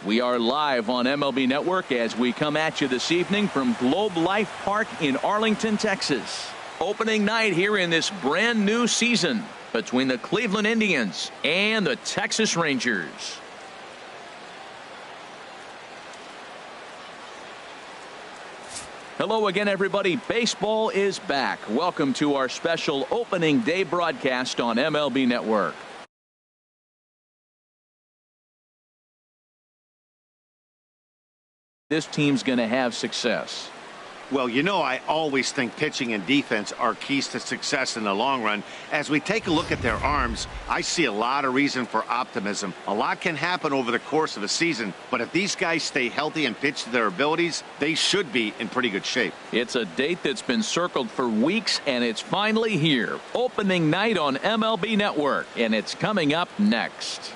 We are live on MLB Network as we come at you this evening from Globe Life Park in Arlington, Texas. Opening night here in this brand new season between the Cleveland Indians and the Texas Rangers. Hello again, everybody. Baseball is back. Welcome to our special opening day broadcast on MLB Network. This team's going to have success. Well, you know, I always think pitching and defense are keys to success in the long run. As we take a look at their arms, I see a lot of reason for optimism. A lot can happen over the course of a season, but if these guys stay healthy and pitch to their abilities, they should be in pretty good shape. It's a date that's been circled for weeks, and it's finally here. Opening night on MLB Network, and it's coming up next.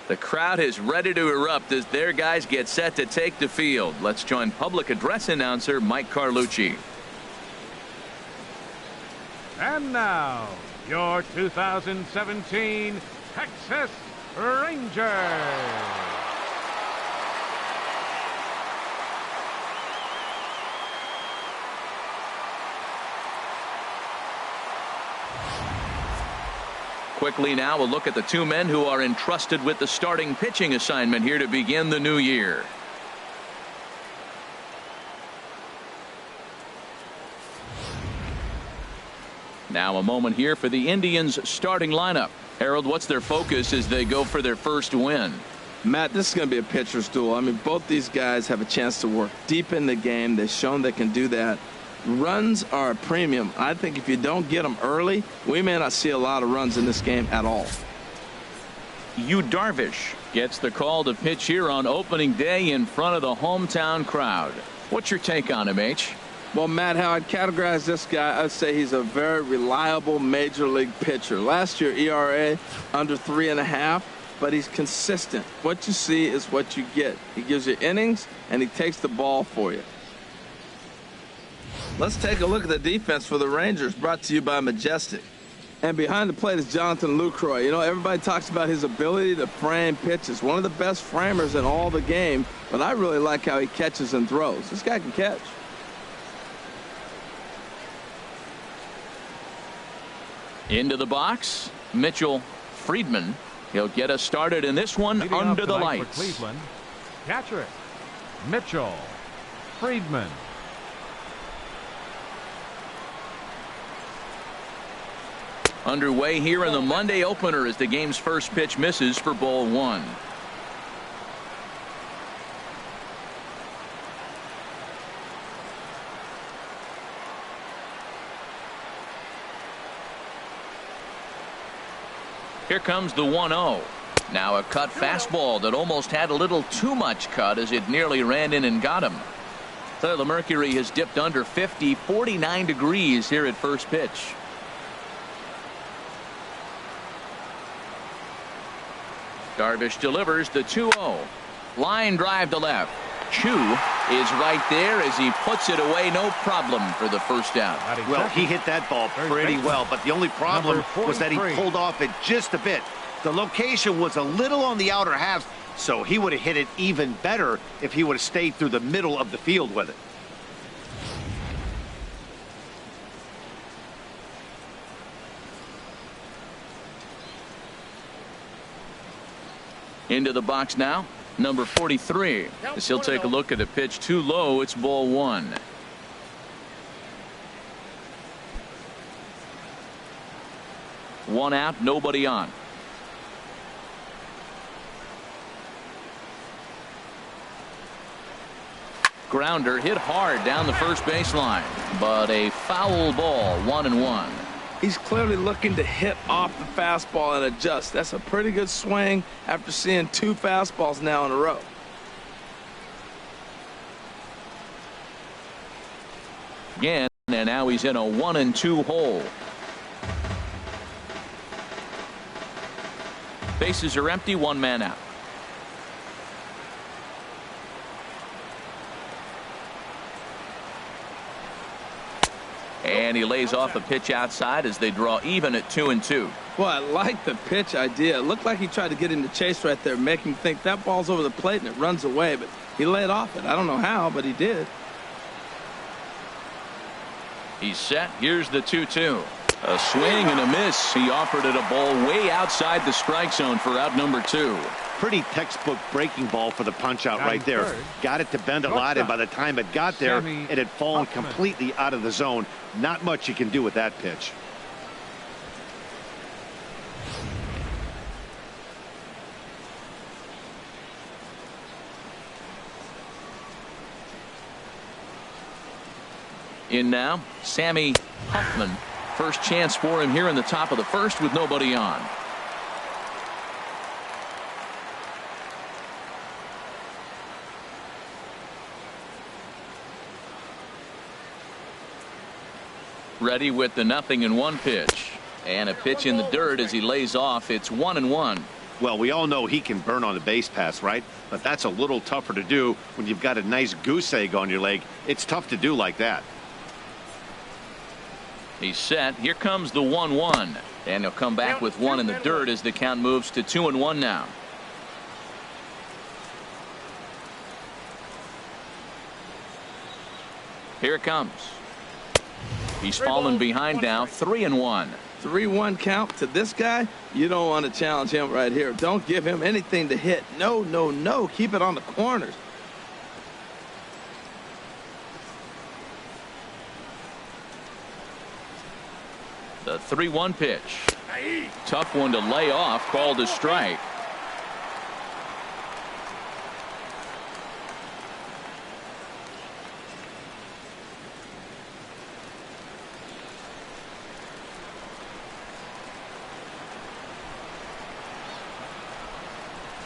The crowd is ready to erupt as their guys get set to take the field. Let's join public address announcer Mike Carlucci. And now, your 2017 Texas Rangers. Quickly now, a look at the two men who are entrusted with the starting pitching assignment here to begin the new year. Now a moment here for the Indians starting lineup. Harold, what's their focus as they go for their first win? Matt, this is going to be a pitcher's duel. I mean, both these guys have a chance to work deep in the game. They've shown they can do that. Runs are a premium. I think if you don't get them early, we may not see a lot of runs in this game at all. Yu Darvish gets the call to pitch here on opening day in front of the hometown crowd. What's your take on him, H? Well, Matt, how I'd categorize this guy, I'd say he's a very reliable major league pitcher. Last year, ERA under 3.5, but he's consistent. What you see is what you get. He gives you innings, and he takes the ball for you. Let's take a look at the defense for the Rangers, brought to you by Majestic. And behind the plate is Jonathan Lucroy. You know, everybody talks about his ability to frame pitches. One of the best framers in all the game, but I really like how he catches and throws. This guy can catch. Into the box, Mitchell Friedman. He'll get us started in this one under the lights. For Cleveland, catcher Mitchell Friedman. Underway here in the Monday opener as the game's first pitch misses for ball one. Here comes the 1-0. Now a cut fastball that almost had a little too much cut as it nearly ran in and got him. So the mercury has dipped under 50, 49 degrees here at first pitch. Darvish delivers the 2-0. Line drive to left. Chu is right there as he puts it away, no problem for the first out. Well, he hit that ball pretty well, but the only problem was that he pulled off it just a bit. The location was a little on the outer half, so he would have hit it even better if he would have stayed through the middle of the field with it. Into the box now, number 43. As he'll take a look at a pitch too low, it's ball one. One out, nobody on. Grounder hit hard down the first baseline, but a foul ball, 1-1. He's clearly looking to hit off the fastball and adjust. That's a pretty good swing after seeing two fastballs now in a row. again, and now he's in a 1-2 hole. Bases are empty, one man out. And he lays off a pitch outside as they draw even at 2-2. Well, I like the pitch idea. It looked like he tried to get into chase right there, make him think that ball's over the plate and it runs away, but he laid off it. I don't know how, but he did. He's set. Here's the 2-2. A swing and a miss. He offered it a ball way outside the strike zone for out number 2. Pretty textbook breaking ball for the punch out right there. Got it to bend a lot, and by the time it got there, it had fallen completely out of the zone. Not much you can do with that pitch. In now, Sammy Huffman. First chance for him here in the top of the first with nobody on. Ready with the 0-1 pitch. And a pitch in the dirt as he lays off. It's 1-1. Well, we all know he can burn on the base pass, right? But that's a little tougher to do when you've got a nice goose egg on your leg. It's tough to do like that. He's set. Here comes the 1-1. And he'll come back with one in the dirt as the count moves to 2-1 now. Here it comes. He's fallen behind now, 3-1. 3-1 count to this guy. You don't want to challenge him right here. Don't give him anything to hit. No, no, no. Keep it on the corners. The 3-1 pitch. Tough one to lay off, called a strike.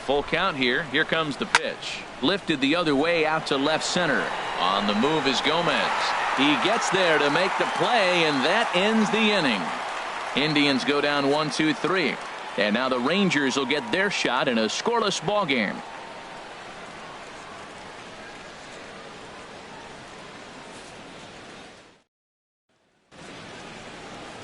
Full count here. Here comes the pitch. Lifted the other way out to left center. On the move is Gomez. He gets there to make the play, and that ends the inning. Indians go down 1-2-3. And now the Rangers will get their shot in a scoreless ball game.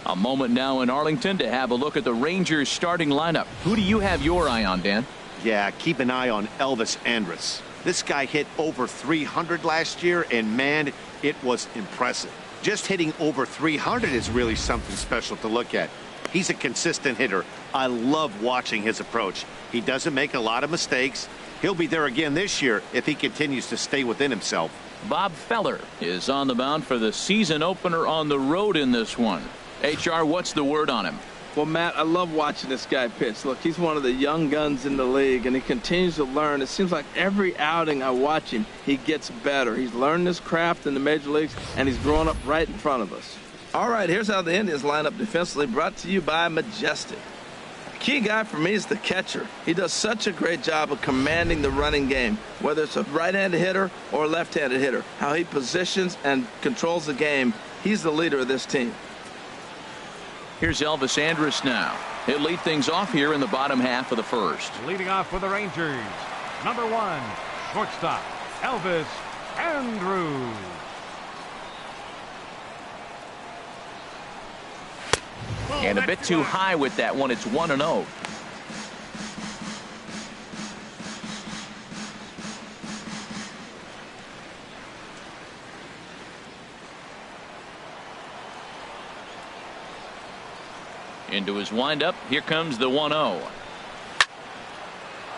A moment now in Arlington to have a look at the Rangers starting lineup. Who do you have your eye on, Dan? Yeah, keep an eye on Elvis Andrus. This guy hit over 300 last year, and man, it was impressive. Just hitting over 300 is really something special to look at. He's a consistent hitter. I love watching his approach. He doesn't make a lot of mistakes. He'll be there again this year if he continues to stay within himself. Bob Feller is on the mound for the season opener on the road in this one. HR, what's the word on him? Well, Matt, I love watching this guy pitch. Look, he's one of the young guns in the league, and he continues to learn. It seems like every outing I watch him, he gets better. He's learned this craft in the major leagues, and he's growing up right in front of us. All right, here's how the Indians line up defensively, brought to you by Majestic. The key guy for me is the catcher. He does such a great job of commanding the running game, whether it's a right-handed hitter or a left-handed hitter. How he positions and controls the game, he's the leader of this team. Here's Elvis Andrus now. He'll lead things off here in the bottom half of the first. Leading off for the Rangers, number 1, shortstop, Elvis Andrus. And a bit too high with that one. It's 1-0. Into his windup. Here comes the 1-0.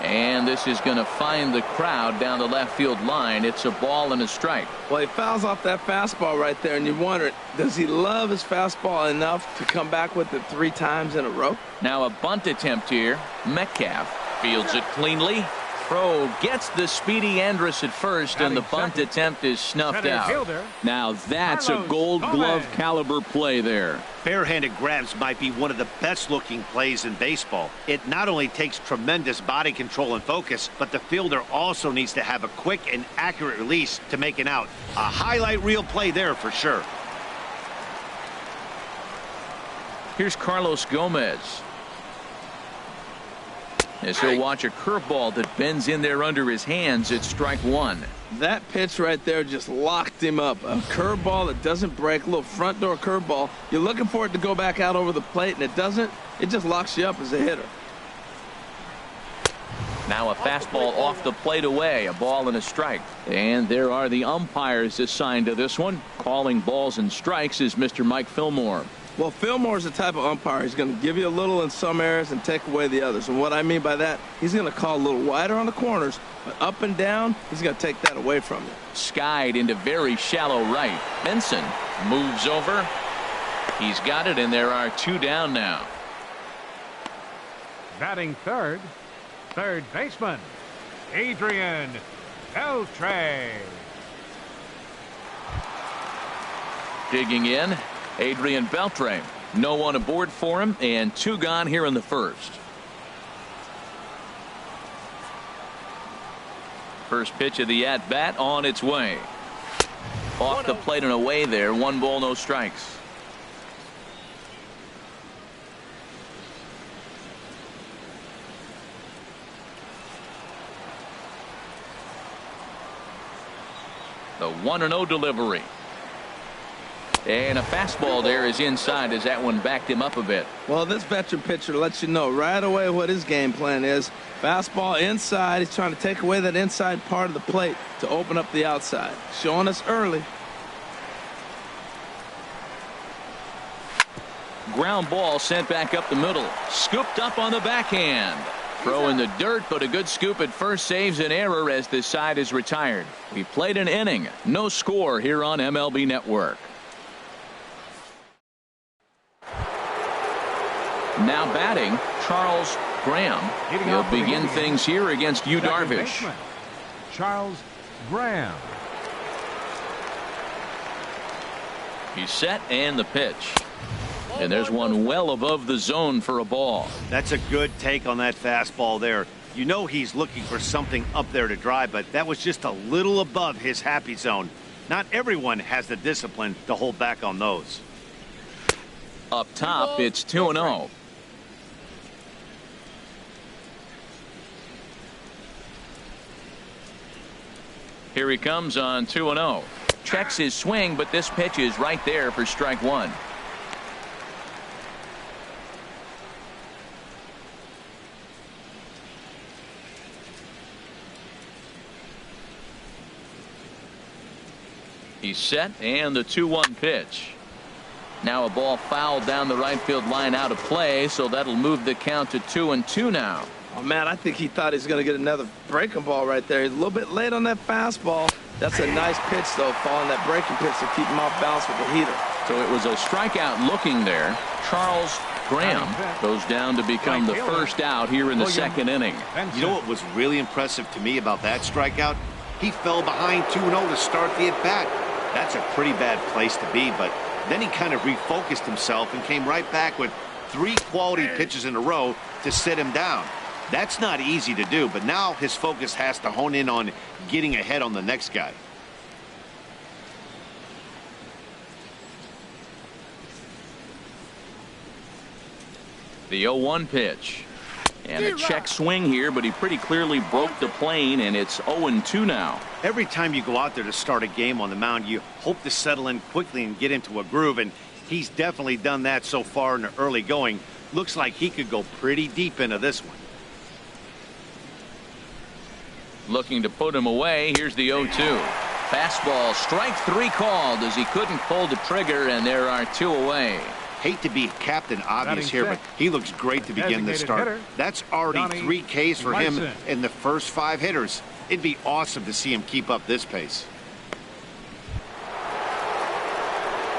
And this is going to find the crowd down the left field line. It's a ball and a strike. Well, he fouls off that fastball right there, and you wonder, does he love his fastball enough to come back with it 3 times in a row? Now a bunt attempt here. Metcalf fields it cleanly. Throw gets the speedy Andrus at first, and the bunt attempt is snuffed out. Now that's a Gold Glove caliber play there. Barehanded grabs might be one of the best looking plays in baseball. It not only takes tremendous body control and focus, but the fielder also needs to have a quick and accurate release to make an out. A highlight reel play there for sure. Here's Carlos Gomez. As he'll watch a curveball that bends in there under his hands. It's strike one. That pitch right there just locked him up. A curveball that doesn't break, a little front door curveball. You're looking for it to go back out over the plate, and it doesn't. It just locks you up as a hitter. Now a fastball off the plate away, a ball and a strike. And there are the umpires assigned to this one. Calling balls and strikes is Mr. Mike Fillmore. Well, Fillmore's the type of umpire. He's going to give you a little in some areas and take away the others. And what I mean by that, he's going to call a little wider on the corners, but up and down, he's going to take that away from you. Skied into very shallow right. Benson moves over. He's got it, and there are two down now. Batting third, third baseman, Adrian Beltre. Digging in, Adrian Beltre. No one aboard for him, and two gone here in the first. First pitch of the at-bat on its way. Off the plate and away there. 1 ball, no strikes. The 1-0 delivery. And a fastball there is inside as that one backed him up a bit. Well, this veteran pitcher lets you know right away what his game plan is. Fastball inside. He's trying to take away that inside part of the plate to open up the outside. Showing us early. Ground ball sent back up the middle. Scooped up on the backhand. Throw in the dirt, but a good scoop at first saves an error as this side is retired. We played an inning. No score here on MLB Network. Now batting, Charles Graham. He'll begin things here against Yu Darvish. Charles Graham. He's set and the pitch. And there's one well above the zone for a ball. That's a good take on that fastball there. You know he's looking for something up there to drive, but that was just a little above his happy zone. Not everyone has the discipline to hold back on those. Up top, it's 2-0. Here he comes on 2-0. Checks his swing, but this pitch is right there for strike one. He's set, and the 2-1 pitch. Now a ball fouled down the right field line out of play, so that'll move the count to 2-2 now. Oh, man, I think he thought he was going to get another breaking ball right there. He's a little bit late on that fastball. That's a nice pitch, though, following that breaking pitch to keep him off balance with the heater. So it was a strikeout looking there. Charles Graham goes down to become the first out here in the second inning. You know what was really impressive to me about that strikeout? He fell behind 2-0 to start the at-bat. That's a pretty bad place to be, but then he kind of refocused himself and came right back with 3 quality pitches in a row to sit him down. That's not easy to do, but now his focus has to hone in on getting ahead on the next guy. The 0-1 pitch. And a check swing here, but he pretty clearly broke the plane, and it's 0-2 now. Every time you go out there to start a game on the mound, you hope to settle in quickly and get into a groove, and he's definitely done that so far in the early going. Looks like he could go pretty deep into this one. Looking to put him away. Here's the 0-2. Fastball, strike 3 called as he couldn't pull the trigger, and there are 2 away. Hate to be Captain Obvious here, but he looks great to begin this start. That's already 3 Ks for him in the first 5 hitters. It'd be awesome to see him keep up this pace.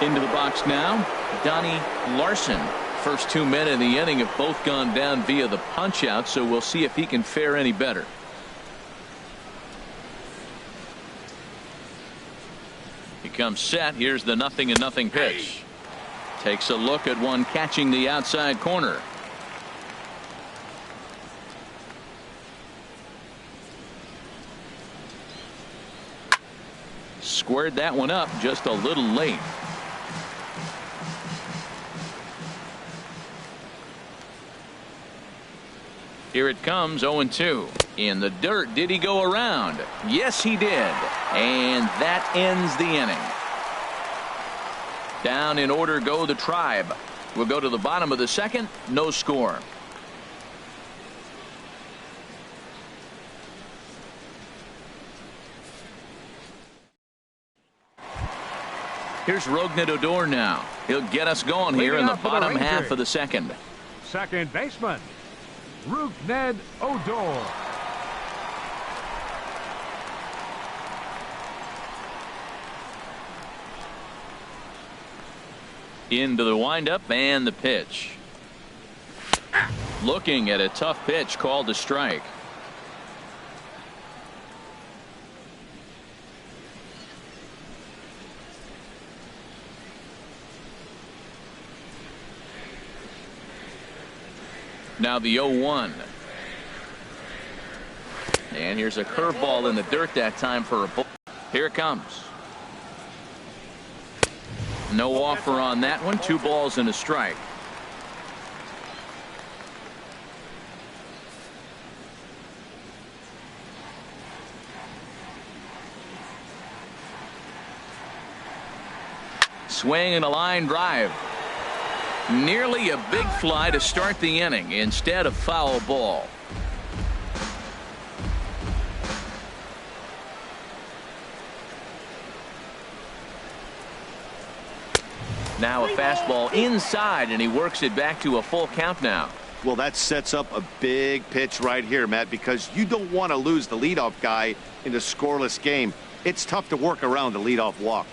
Into the box now, Donnie Larson. First 2 men in the inning have both gone down via the punch out, so we'll see if he can fare any better. He comes set. Here's the 0-0 pitch. Takes a look at one catching the outside corner. Squared that one up just a little late. Here it comes, 0-2. In the dirt, did he go around? Yes, he did. And that ends the inning. Down in order go the Tribe. We'll go to the bottom of the second. No score. Here's Rougned Odor now. He'll get us going here in the bottom half of the second. Second baseman, Rougned Odor. Into the windup and the pitch. Looking at a tough pitch called a strike. Now the 0-1. And here's a curveball in the dirt that time for a ball. Here it comes. No offer on that one. 2 balls and a strike. Swing and a line drive. Nearly a big fly to start the inning instead of foul ball. Now a fastball inside, and he works it back to a full count now. Well, that sets up a big pitch right here, Matt, because you don't want to lose the leadoff guy in a scoreless game. It's tough to work around the leadoff walk.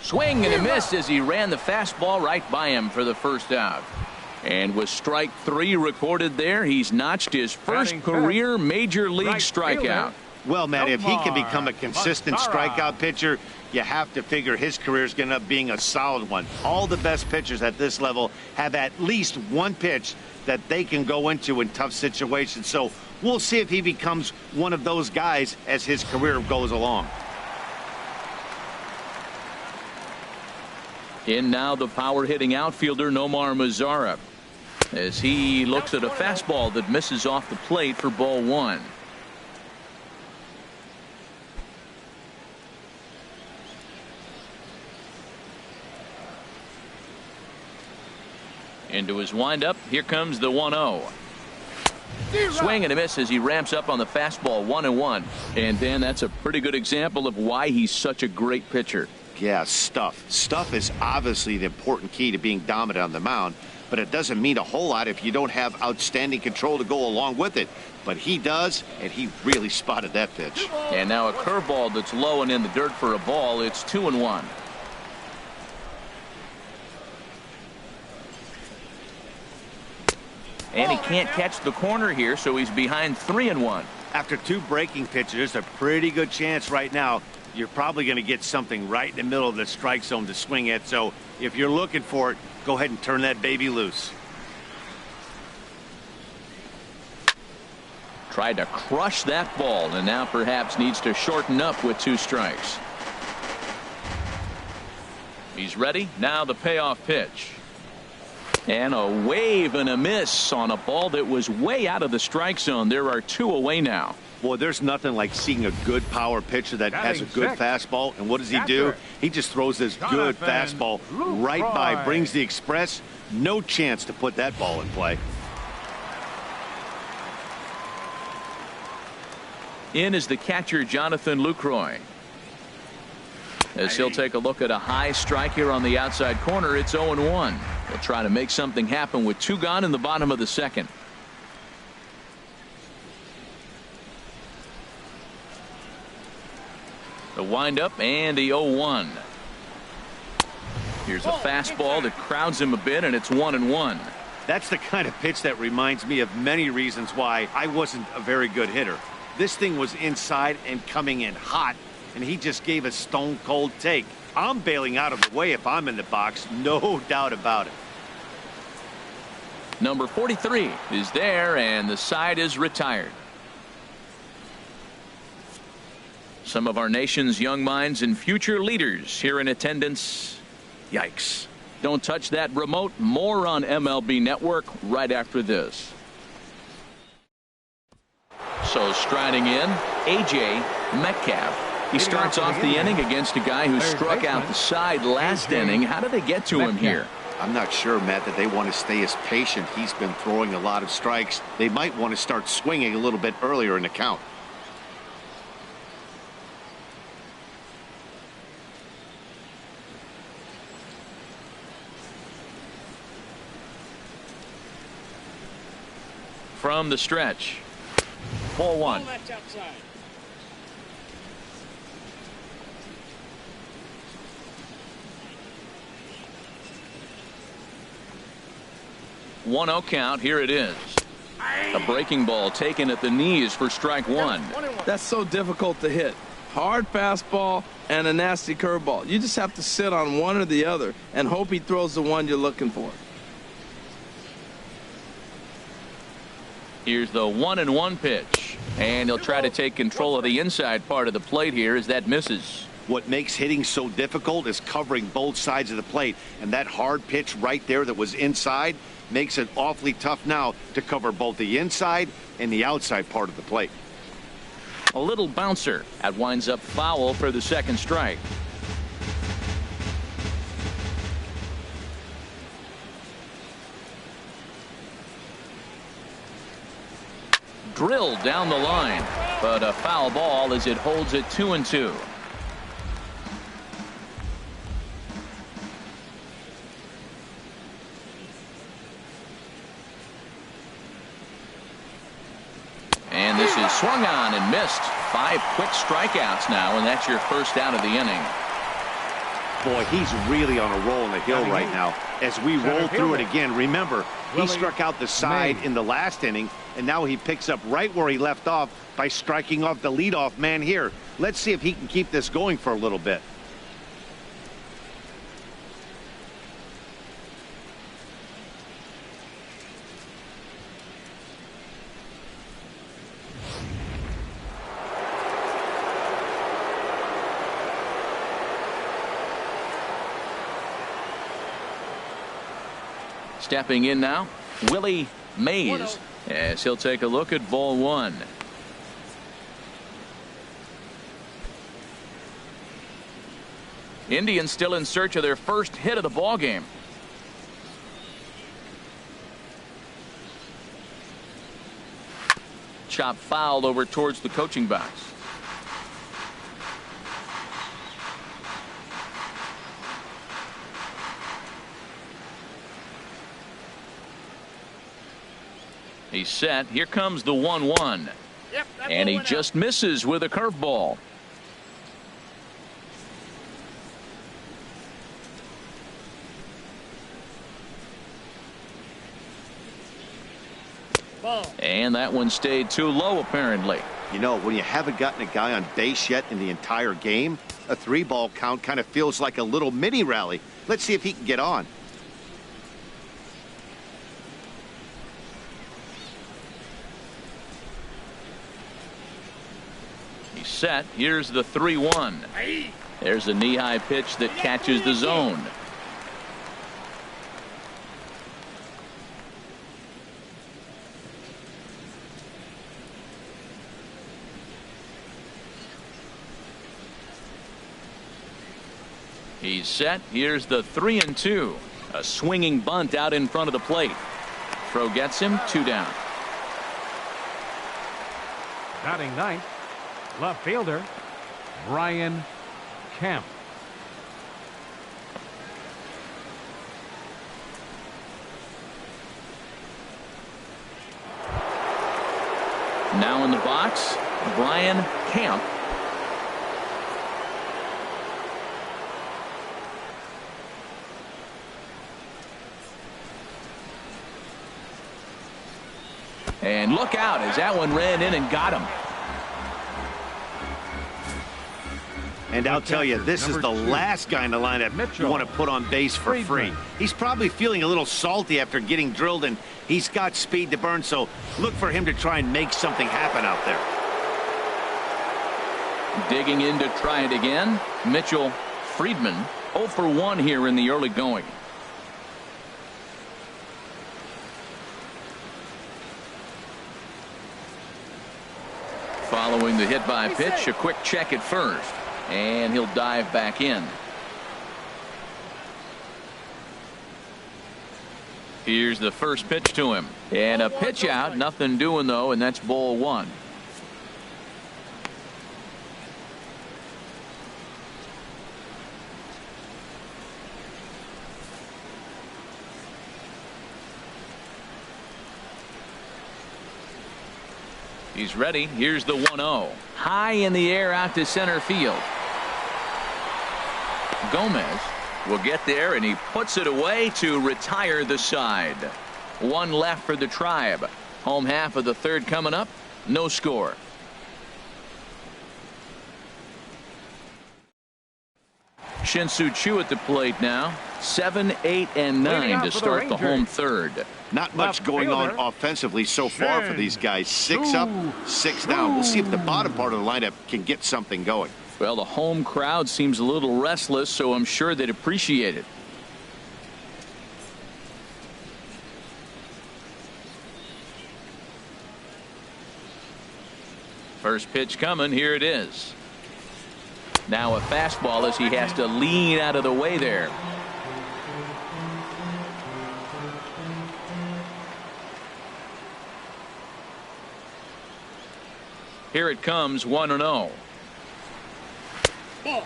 Swing and a miss as he ran the fastball right by him for the first out. And with strike 3 recorded there, he's notched his first career major league strikeout. Well, Matt, if he can become a consistent strikeout pitcher, you have to figure his career is going to end up being a solid one. All the best pitchers at this level have at least one pitch that they can go into in tough situations. So we'll see if he becomes one of those guys as his career goes along. In now the power-hitting outfielder Nomar Mazara, as he looks at a fastball that misses off the plate for ball 1. Into his windup. Here comes the 1-0. Swing and a miss as he ramps up on the fastball. 1-1. And Dan, that's a pretty good example of why he's such a great pitcher. Yeah, stuff. Stuff is obviously the important key to being dominant on the mound, but it doesn't mean a whole lot if you don't have outstanding control to go along with it. But he does, and he really spotted that pitch. And now a curveball that's low and in the dirt for a ball. It's 2-1. And he can't catch the corner here, so he's behind 3-1. After 2 breaking pitches, there's a pretty good chance right now you're probably going to get something right in the middle of the strike zone to swing at. So if you're looking for it, go ahead and turn that baby loose. Tried to crush that ball, and now perhaps needs to shorten up with 2 strikes. He's ready. Now the payoff pitch. And a wave and a miss on a ball that was way out of the strike zone. There are 2 away now. Boy, there's nothing like seeing a good power pitcher that has a good fastball. And what does he do? He just throws this good fastball right by, brings the express. No chance to put that ball in play. In is the catcher, Jonathan Lucroy. As he'll take a look at a high strike here on the outside corner. It's 0-1. He'll try to make something happen with 2 gone in the bottom of the second. The windup and the 0-1. Here's a fastball that crowds him a bit, and it's 1-1. That's the kind of pitch that reminds me of many reasons why I wasn't a very good hitter. This thing was inside and coming in hot, and he just gave a stone cold take. I'm bailing out of the way if I'm in the box, no doubt about it. Number 43 is there, and the side is retired. Some of our nation's young minds and future leaders here in attendance. Yikes. Don't touch that remote. More on MLB Network right after this. So striding in, A.J. Metcalf. He starts off the inning against a guy who struck out the side last inning. How did they get to him here? I'm not sure, Matt, that they want to stay as patient. He's been throwing a lot of strikes. They might want to start swinging a little bit earlier in the count. From the stretch. Ball one. One 0 count. Here it is. A breaking ball taken at the knees for strike one. That's so difficult to hit. Hard fastball and a nasty curveball. You just have to sit on one or the other and hope he throws the one you're looking for. Here's the 1-1 pitch. And he'll try to take control of the inside part of the plate here as that misses. What makes hitting so difficult is covering both sides of the plate. And that hard pitch right there that was inside makes it awfully tough now to cover both the inside and the outside part of the plate. A little bouncer. That winds up foul for the second strike. Drilled down the line, but a foul ball as it holds it 2-2. And this is swung on and missed. 5 quick strikeouts now, and that's your first out of the inning. Boy, he's really on a roll in the hill right now. As we roll through it again, remember, he struck out the side in the last inning, and now he picks up right where he left off by striking off the leadoff man here. Let's see if he can keep this going for a little bit. Stepping in now, Willie Mays, as he'll take a look at ball one. Indians still in search of their first hit of the ball game. Chop fouled over towards the coaching box. He's set. Here comes the 1-1. And he just misses with a curveball. And that one stayed too low, apparently. You know, when you haven't gotten a guy on base yet in the entire game, a 3-ball count kind of feels like a little mini rally. Let's see if he can get on. He's set. Here's the 3-1. There's a knee-high pitch that catches the zone. He's set. Here's the 3-2. A swinging bunt out in front of the plate. Throw gets him. 2 down. Batting ninth, left fielder Brian Kemp. Now in the box, Brian Kemp. And look out as that one ran in and got him. And I'll tell you, this is the last guy in the lineup you want to put on base for free. He's probably feeling a little salty after getting drilled, and he's got speed to burn, so look for him to try and make something happen out there. Digging in to try it again, Mitchell Friedman. 0 for 1 here in the early going. Following the hit by pitch, a quick check at first, and he'll dive back in. Here's the first pitch to him, and a pitch out, nothing doing though, and that's ball one. He's ready. Here's the 1-0. High in the air out to center field. Gomez will get there, and he puts it away to retire the side. One left for the Tribe. Home half of the third coming up. No score. Shin-Soo Choo at the plate now. 7, 8, and 9 to start the home third. Not much going on offensively so far for these guys. 6 up, 6 down. We'll see if the bottom part of the lineup can get something going. Well, the home crowd seems a little restless, so I'm sure they'd appreciate it. First pitch coming. Here it is. Now a fastball as he has to lean out of the way there. Here it comes, 1-0.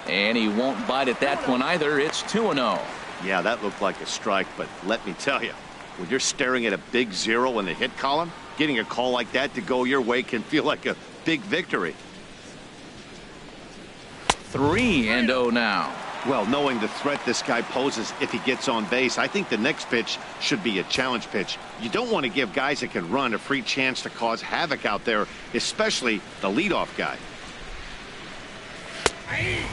And he won't bite at that one either. It's 2-0. Yeah, that looked like a strike, but let me tell you, when you're staring at a big 0 in the hit column, getting a call like that to go your way can feel like a big victory. 3-0 now. Well, knowing the threat this guy poses if he gets on base, I think the next pitch should be a challenge pitch. You don't want to give guys that can run a free chance to cause havoc out there, especially the leadoff guy.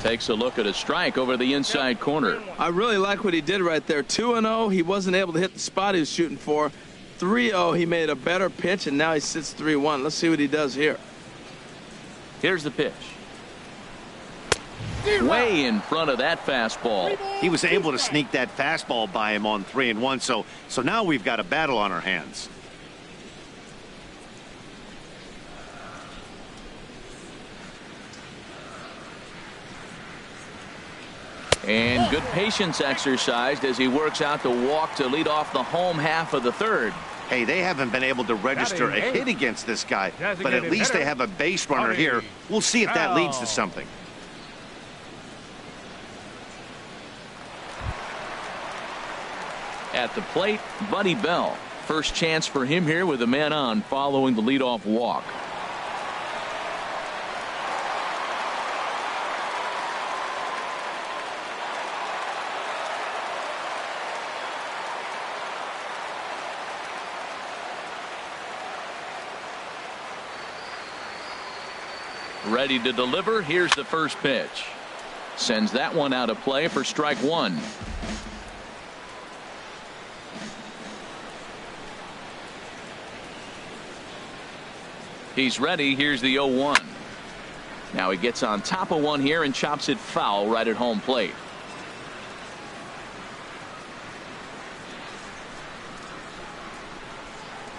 Takes a look at a strike over the inside corner. I really like what he did right there. 2-0. He wasn't able to hit the spot he was shooting for. 3-0. He made a better pitch, and now he sits 3-1. Let's see what he does here. Here's the pitch. Way in front of that fastball. He was able to sneak that fastball by him on 3-1, so now we've got a battle on our hands. And good patience exercised as he works out the walk to lead off the home half of the third. Hey, they haven't been able to register a hit against this guy, but at least they have a base runner here. We'll see if that leads to something. At the plate, Buddy Bell. First chance for him here with a man on following the leadoff walk. Ready to deliver. Here's the first pitch. Sends that one out of play for strike one. He's ready. Here's the 0-1. Now he gets on top of one here and chops it foul right at home plate.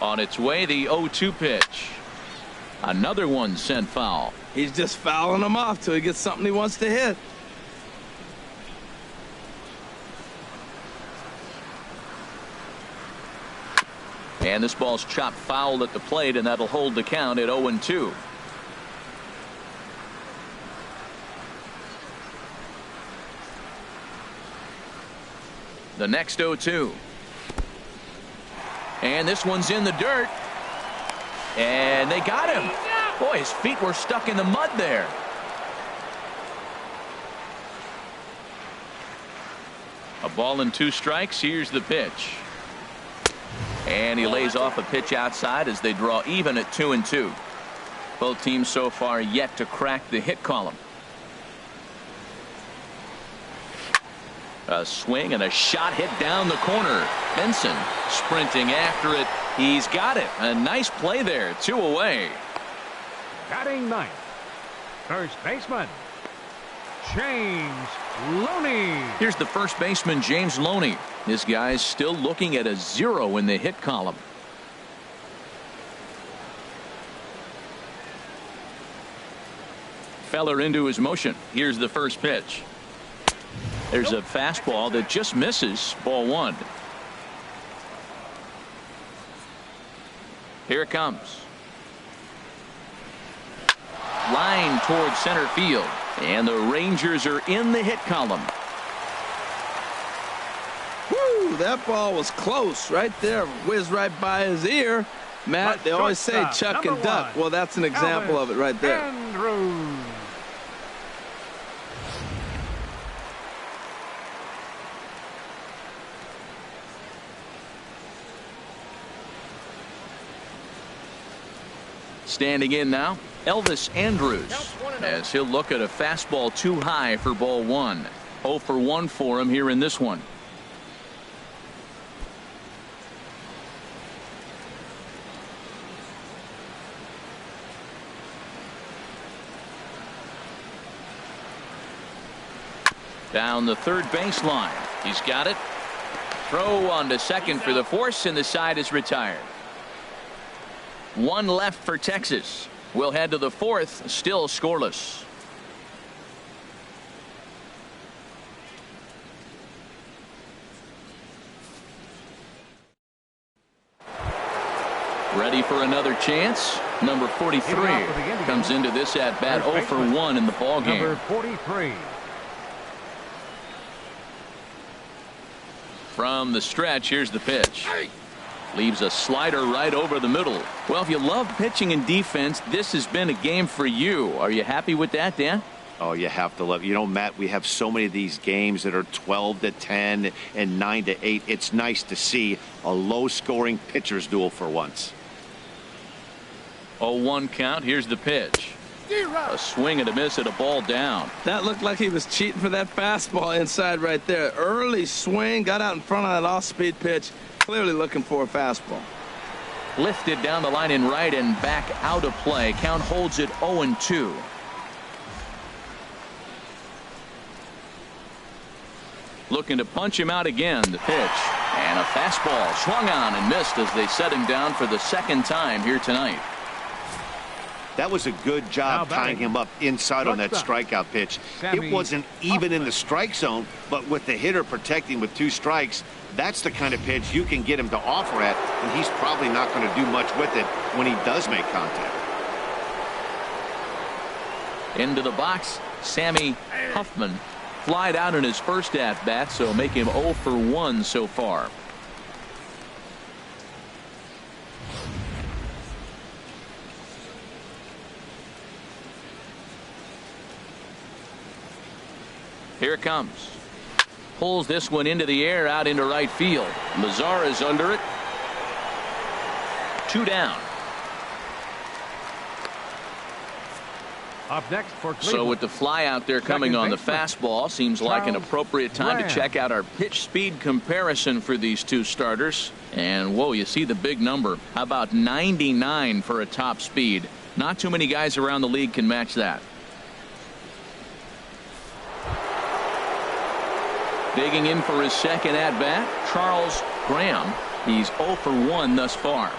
On its way, the 0-2 pitch. Another one sent foul. He's just fouling him off till he gets something he wants to hit. And this ball's chopped foul at the plate, and that'll hold the count at 0-2. The next 0-2. And this one's in the dirt. And they got him. Boy, his feet were stuck in the mud there. A ball and 2 strikes. Here's the pitch. And he lays off a pitch outside as they draw even at 2-2. Both teams so far yet to crack the hit column. A swing and a shot hit down the corner. Benson sprinting after it. He's got it. A nice play there. 2 away. Batting ninth, first baseman, James Loney. Here's the first baseman, James Loney. This guy's still looking at a 0 in the hit column. feller into his motion. Here's the first pitch. There's a fastball that just misses. Ball 1. Here it comes. Line towards center field. And the Rangers are in the hit column. Woo, that ball was close right there. Whizzed right by his ear. Matt, they always say chuck and duck. Well, that's an example of it right there. Andrews. Standing in now, Elvis Andrews, as he'll look at a fastball too high for ball 1. 0 for 1 for him here in this one. Down the third baseline. He's got it. Throw on to second for the force, and the side is retired. 1 left for Texas. We'll head to the 4th, still scoreless. Ready for another chance. Number 43 comes into this at bat 0 for 1 in the ball game. Number 43. From the stretch, here's the pitch. Leaves a slider right over the middle. Well, if you love pitching and defense, this has been a game for you. Are you happy with that, Dan? Oh, you have to love it. You know, Matt, we have so many of these games that are 12-10 and 9-8. It's nice to see a low-scoring pitcher's duel for once. 0-1 count. Here's the pitch. A swing and a miss at a ball down. That looked like he was cheating for that fastball inside right there. Early swing, got out in front of that off-speed pitch. Clearly looking for a fastball. Lifted down the line in right and back out of play. Count holds it 0-2. Looking to punch him out again. The pitch. And a fastball swung on and missed as they set him down for the second time here tonight. That was a good job tying him up inside on that strikeout pitch. It wasn't even in the strike zone, but with the hitter protecting with 2 strikes, that's the kind of pitch you can get him to offer at, and he's probably not going to do much with it when he does make contact. Into the box, Sammy Huffman flied out in his first at-bat, so make him 0 for 1 so far. Here it comes. Pulls this one into the air out into right field. Mazara is under it. 2 down. Up next for Cleveland. So with the fly out there coming on the fastball, seems like an appropriate time to check out our pitch speed comparison for these 2 starters. And whoa, you see the big number. How about 99 for a top speed? Not too many guys around the league can match that. Digging in for his second at-bat, Charles Graham. He's 0 for 1 thus far.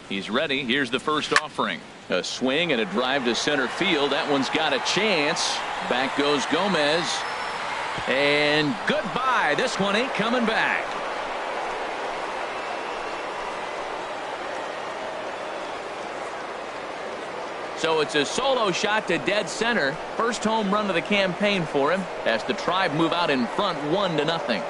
He's ready. Here's the first offering. A swing and a drive to center field. That one's got a chance. Back goes Gomez. And goodbye. This one ain't coming back. So it's a solo shot to dead center. First home run of the campaign for him as the Tribe move out in front 1-0.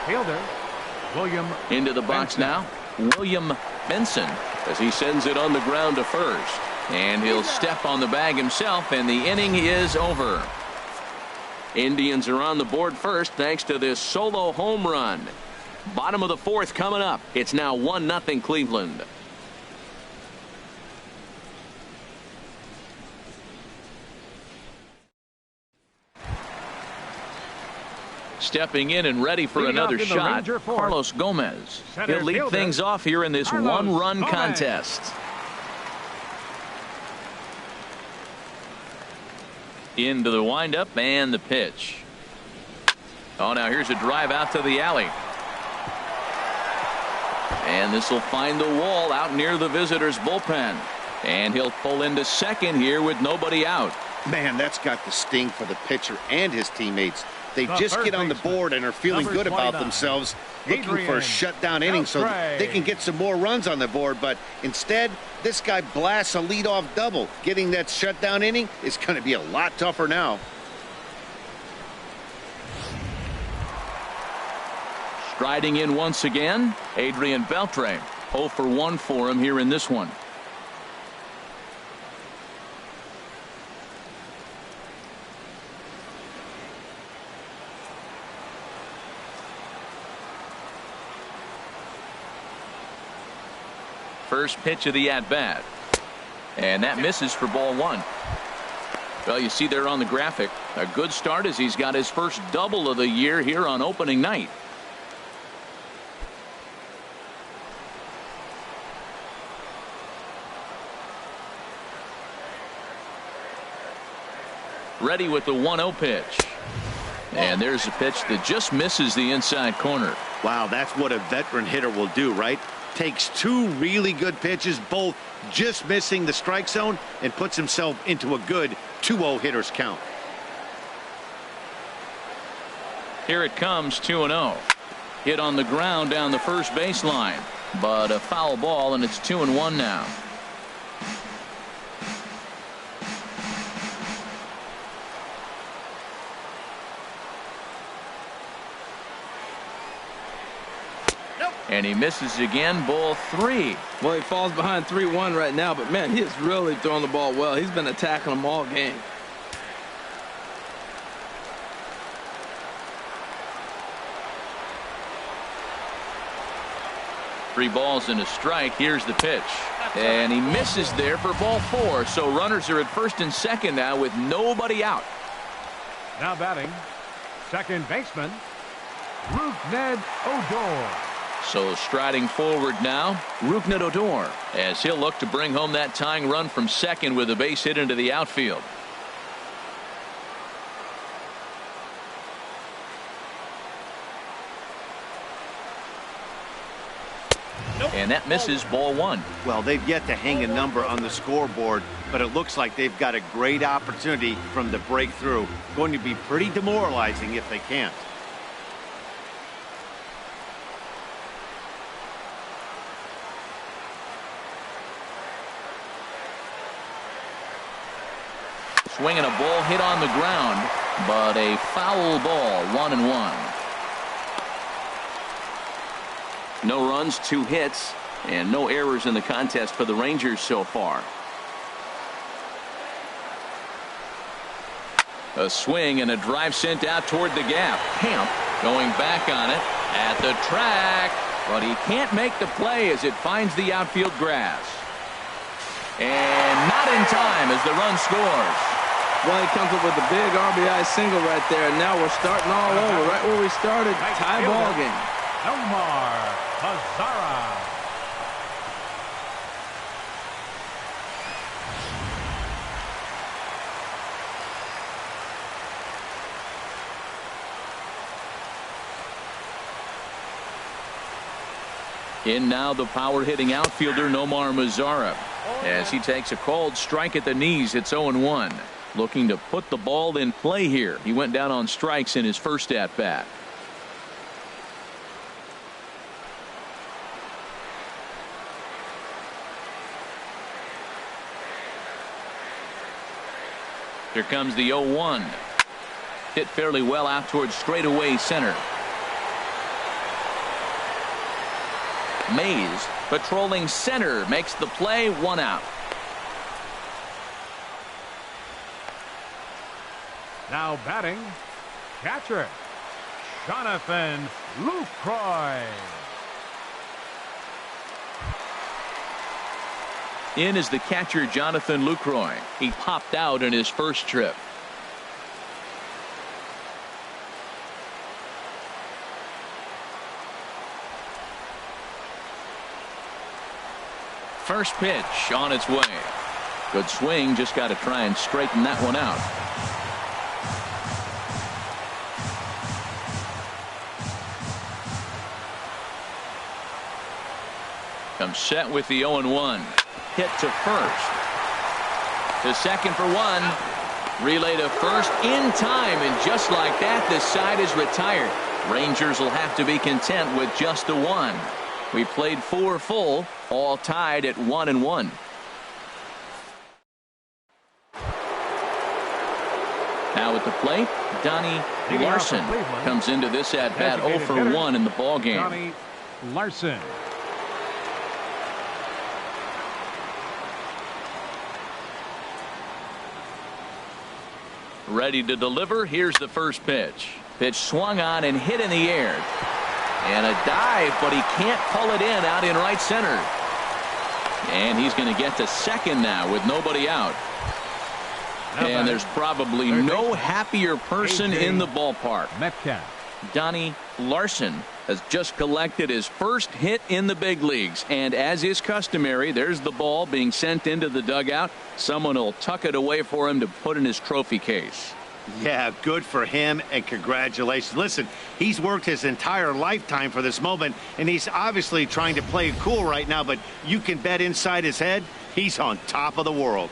fielder, William Into the box Benson. now, William Benson, as he sends it on the ground to first. And he'll step on the bag himself, and the inning is over. Indians are on the board first thanks to this solo home run. Bottom of the fourth coming up. It's now 1-0 Cleveland. Stepping in and ready for Leading another off in the shot, Ranger fourth. Carlos Gomez. Center He'll lead fielder, things off here in this Carlos one-run Gomez. contest. Into the windup and the pitch. Oh, now here's a drive out to the alley. And this will find the wall out near the visitors' bullpen. And he'll pull into second here with nobody out. Man, that's got the sting for the pitcher and his teammates. They The just third get on the baseman, board and are feeling number good about 29, themselves, looking for a Adrian shutdown inning so that they can get some more runs on the board. But instead, this guy blasts a leadoff double. Getting that shutdown inning is going to be a lot tougher now. Striding in once again, Adrian Beltre. 0 for 1 for him here in this one. First pitch of the at-bat. And that misses for ball one. Well, you see there on the graphic, a good start as he's got his first double of the year here on opening night. Ready with the 1-0 pitch. And there's a pitch that just misses the inside corner. Wow, that's what a veteran hitter will do, right? Takes two really good pitches, both just missing the strike zone, and puts himself into a good 2-0 hitter's count. Here it comes, 2-0. Hit on the ground down the first baseline, but a foul ball, and it's 2-1 now. And he misses again, ball 3. Well, he falls behind 3-1 right now, but man, he is really throwing the ball well. He's been attacking them all game. Three balls and a strike. Here's the pitch. And he misses there for ball 4. So runners are at first and second now with nobody out. Now batting, second baseman, Rougned Odor. So striding forward now, Rougned Odor, as he'll look to bring home that tying run from second with a base hit into the outfield. And that misses, ball 1. Well, they've yet to hang a number on the scoreboard, but it looks like they've got a great opportunity from the breakthrough. Going to be pretty demoralizing if they can't. Swinging a ball hit on the ground, but a foul ball, 1-1. No runs, 2 hits, and no errors in the contest for the Rangers so far. A swing and a drive sent out toward the gap. Camp going back on it at the track, but he can't make the play as it finds the outfield grass. And not in time as the run scores. Well, he comes up with a big RBI single right there, and now we're starting all over, right where we started. Tie ball game. Elmar Mazara. In now the power hitting outfielder Nomar Mazara as he takes a called strike at the knees. It's 0-1. Looking to put the ball in play here. He went down on strikes in his first at bat. Here comes the 0-1. Hit fairly well out towards straightaway center. Mays, patrolling center, makes the play, 1 out. Now batting, catcher, Jonathan Lucroy. In is the catcher, Jonathan Lucroy. He popped out in his first trip. First pitch on its way. Good swing, just got to try and straighten that one out. Comes set with the 0-1. Hit to first. To second for 1. Relay to first in time, and just like that, the side is retired. Rangers will have to be content with just a 1. We played 4 full, all tied at 1-1. Now at the plate, Donnie Larson comes into this at bat 0 for 1 in the ball game. Donnie Larson. Ready to deliver. Here's the first pitch. Pitch swung on and hit in the air. And a dive, but he can't pull it in out in right center. And he's going to get to second now with nobody out. And there's probably no happier person in the ballpark. Metcalf. Donnie Larson has just collected his first hit in the big leagues. And as is customary, there's the ball being sent into the dugout. Someone will tuck it away for him to put in his trophy case. Yeah, good for him, and congratulations. Listen, he's worked his entire lifetime for this moment, and he's obviously trying to play it cool right now, but you can bet inside his head, he's on top of the world.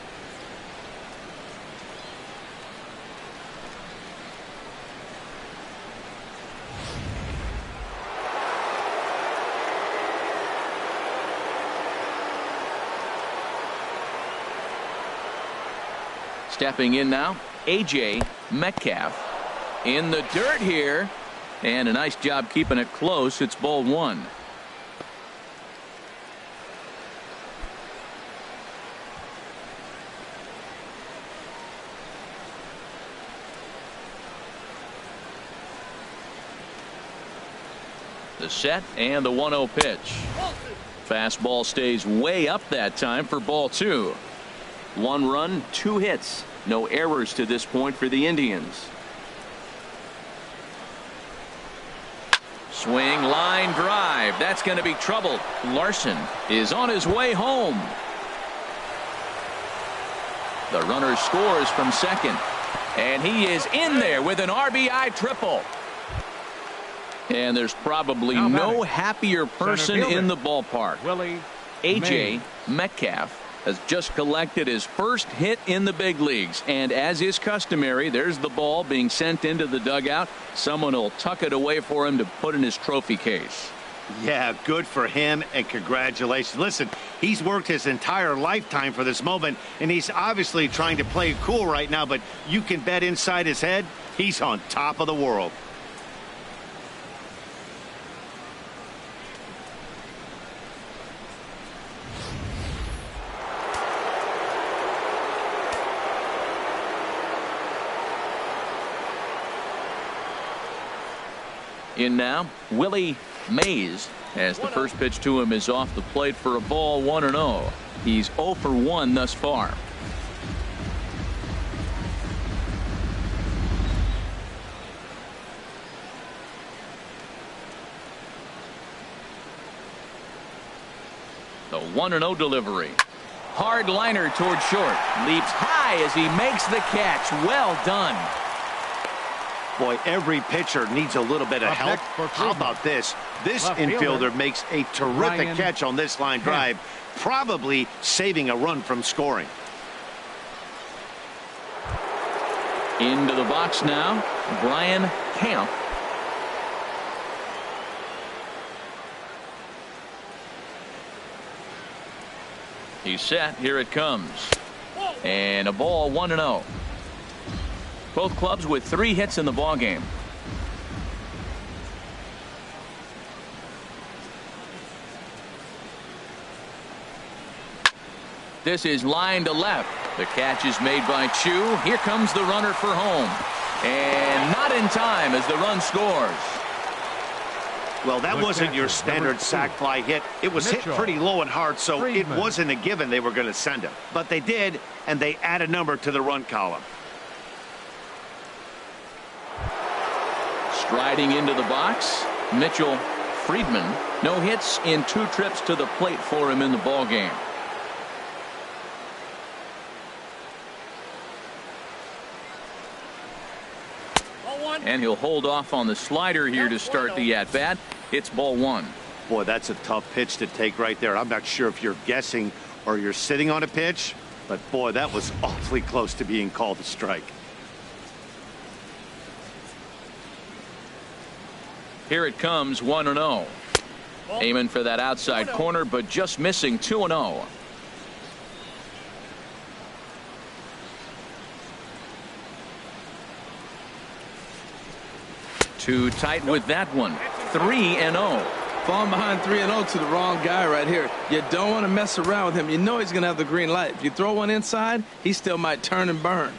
Stepping in now, A.J. Metcalf in the dirt here, and a nice job keeping it close. It's ball 1. The set and the 1-0 pitch. Fastball stays way up that time for ball 2. 1 run, 2 hits. No errors to this point for the Indians. Swing, line drive. That's going to be trouble. Larson is on his way home. The runner scores from second. And he is in there with an RBI triple. And there's probably no happier person in the ballpark. Willie A.J. Metcalf has just collected his first hit in the big leagues. And as is customary, there's the ball being sent into the dugout. Someone will tuck it away for him to put in his trophy case. Yeah, good for him, and congratulations. Listen, he's worked his entire lifetime for this moment, and he's obviously trying to play it cool right now, but you can bet inside his head, he's on top of the world. In now, Willie Mays, as the first pitch to him is off the plate for a ball 1-0. He's 0 for 1 thus far. The 1-0 delivery. Hard liner toward short. Leaps high as he makes the catch. Well done. Boy, every pitcher needs a little bit of help. How about this? This infielder makes a terrific catch on this line drive, probably saving a run from scoring. Into the box now, Brian Camp. He's set. Here it comes. And a ball 1-0. Both clubs with 3 hits in the ballgame. this is line to left. The catch is made by Chu. Here comes the runner for home. And not in time as the run scores. Well, that wasn't your standard sac fly hit. It was hit pretty low and hard, so it wasn't a given they were going to send him. But they did, and they add a number to the run column. Striding into the box, Mitchell Friedman. No hits in 2 trips to the plate for him in the ballgame. And he'll hold off on the slider here to start the at-bat. It's ball 1. Boy, that's a tough pitch to take right there. I'm not sure if you're guessing or you're sitting on a pitch, but boy, that was awfully close to being called a strike. Here it comes, 1-0. Aiming for that outside corner, but just missing 2-0. Too tight with that one. 3-0. Falling behind 3-0 to the wrong guy right here. You don't want to mess around with him. You know he's going to have the green light. If you throw one inside, he still might turn and burn.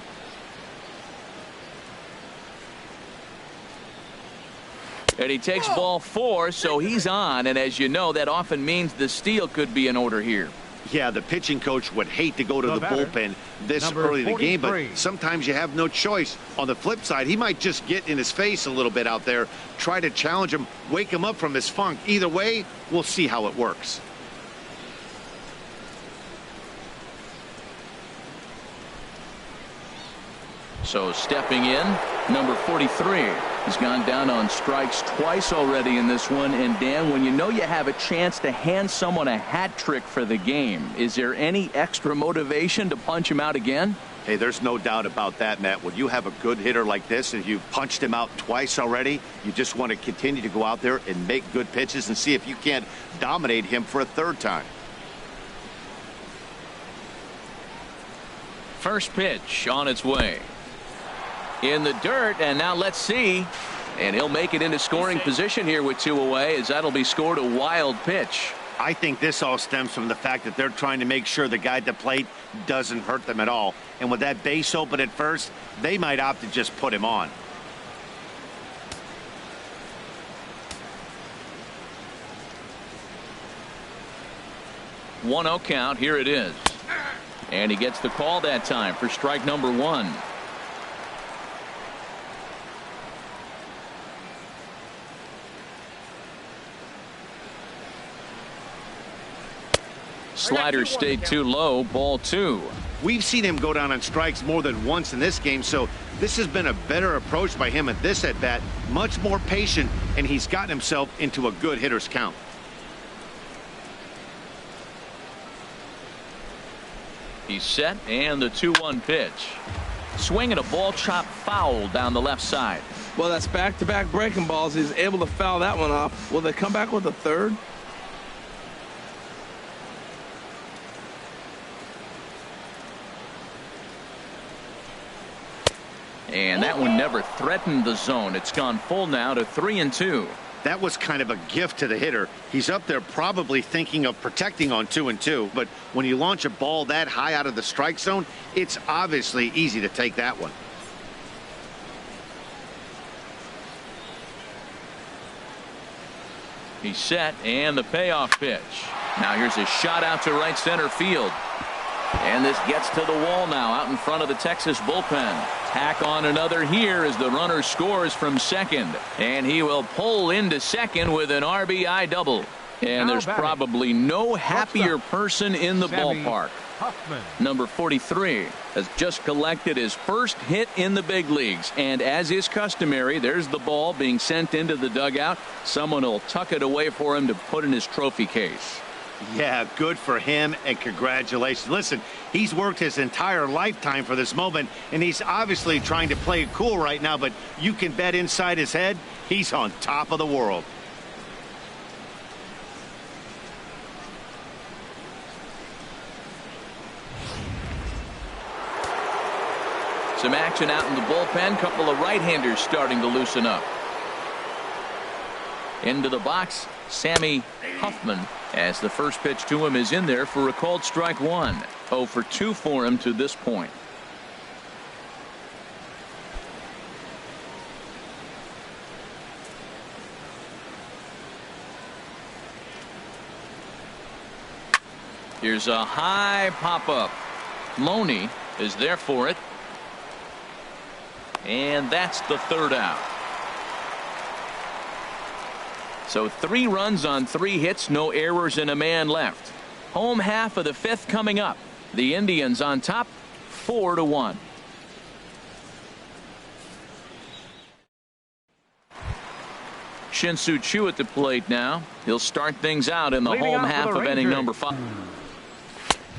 And he takes ball 4, so he's on. And as you know, that often means the steal could be in order here. Yeah, the pitching coach would hate to go to the bullpen this early in the game, but sometimes you have no choice. On the flip side, he might just get in his face a little bit out there, try to challenge him, wake him up from his funk. Either way, we'll see how it works. So stepping in, number 43. He's gone down on strikes twice already in this one. And Dan, when you know you have a chance to hand someone a hat trick for the game, is there any extra motivation to punch him out again? Hey, there's no doubt about that, Matt. When you have a good hitter like this and you've punched him out twice already, you just want to continue to go out there and make good pitches and see if you can't dominate him for a 3rd time. First pitch on its way. In the dirt, and now let's see. And he'll make it into scoring position here with 2 away, as that'll be scored a wild pitch. I think this all stems from the fact that they're trying to make sure the guy at the plate doesn't hurt them at all. And with that base open at first, they might opt to just put him on. One 1-0 count. Here it is. And he gets the call that time for strike number 1. Slider stayed too low, ball 2. We've seen him go down on strikes more than once in this game, so this has been a better approach by him at this at-bat. Much more patient, and he's gotten himself into a good hitter's count. He's set, and the 2-1 pitch. Swing and a ball chopped foul down the left side. Well, that's back-to-back breaking balls. He's able to foul that one off. Will they come back with a 3rd? And that one never threatened the zone. It's gone full now to 3-2. That was kind of a gift to the hitter. He's up there probably thinking of protecting on 2-2, but when you launch a ball that high out of the strike zone, it's obviously easy to take that one. He's set, and the payoff pitch. Now here's a shot out to right center field. And this gets to the wall now out in front of the Texas bullpen. Tack on another here as the runner scores from second. And he will pull into second with an RBI double. And there's probably no happier person in the ballpark. Number 43 has just collected his first hit in the big leagues. And as is customary, there's the ball being sent into the dugout. Someone will tuck it away for him to put in his trophy case. Yeah, good for him, and congratulations. Listen, he's worked his entire lifetime for this moment, and he's obviously trying to play it cool right now, but you can bet inside his head, he's on top of the world. Some action out in the bullpen. Couple of right-handers starting to loosen up. Into the box, Sammy Huffman, as the first pitch to him is in there for a called strike one. 0 for 2 for him to this point. Here's a high pop-up. Loney is there for it. And that's the third out. So 3 runs on 3 hits, no errors, and a man left. Home half of the 5th coming up. The Indians on top, 4-1. Shin-Soo Choo at the plate now. He'll start things out in the home half of inning number 5.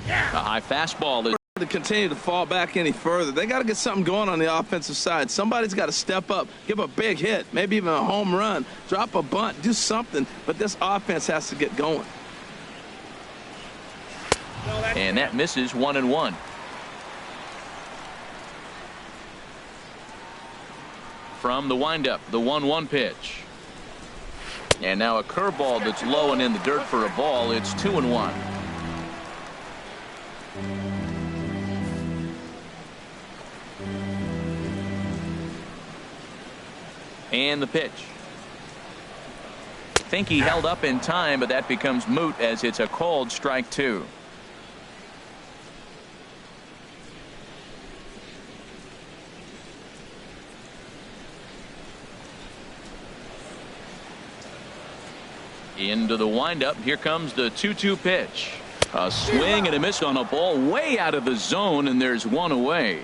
A high fastball is to continue to fall back any further. They got to get something going on the offensive side. Somebody's got to step up, give a big hit, maybe even a home run, drop a bunt, do something. But this offense has to get going. And that misses 1-1. From the windup, the 1-1 pitch. And now a curveball that's low and in the dirt for a ball. It's 2-1. And the pitch. Think he held up in time, but that becomes moot as it's a called strike 2. Into the windup. Here comes the 2-2 pitch. A swing and a miss on a ball way out of the zone, and there's one away.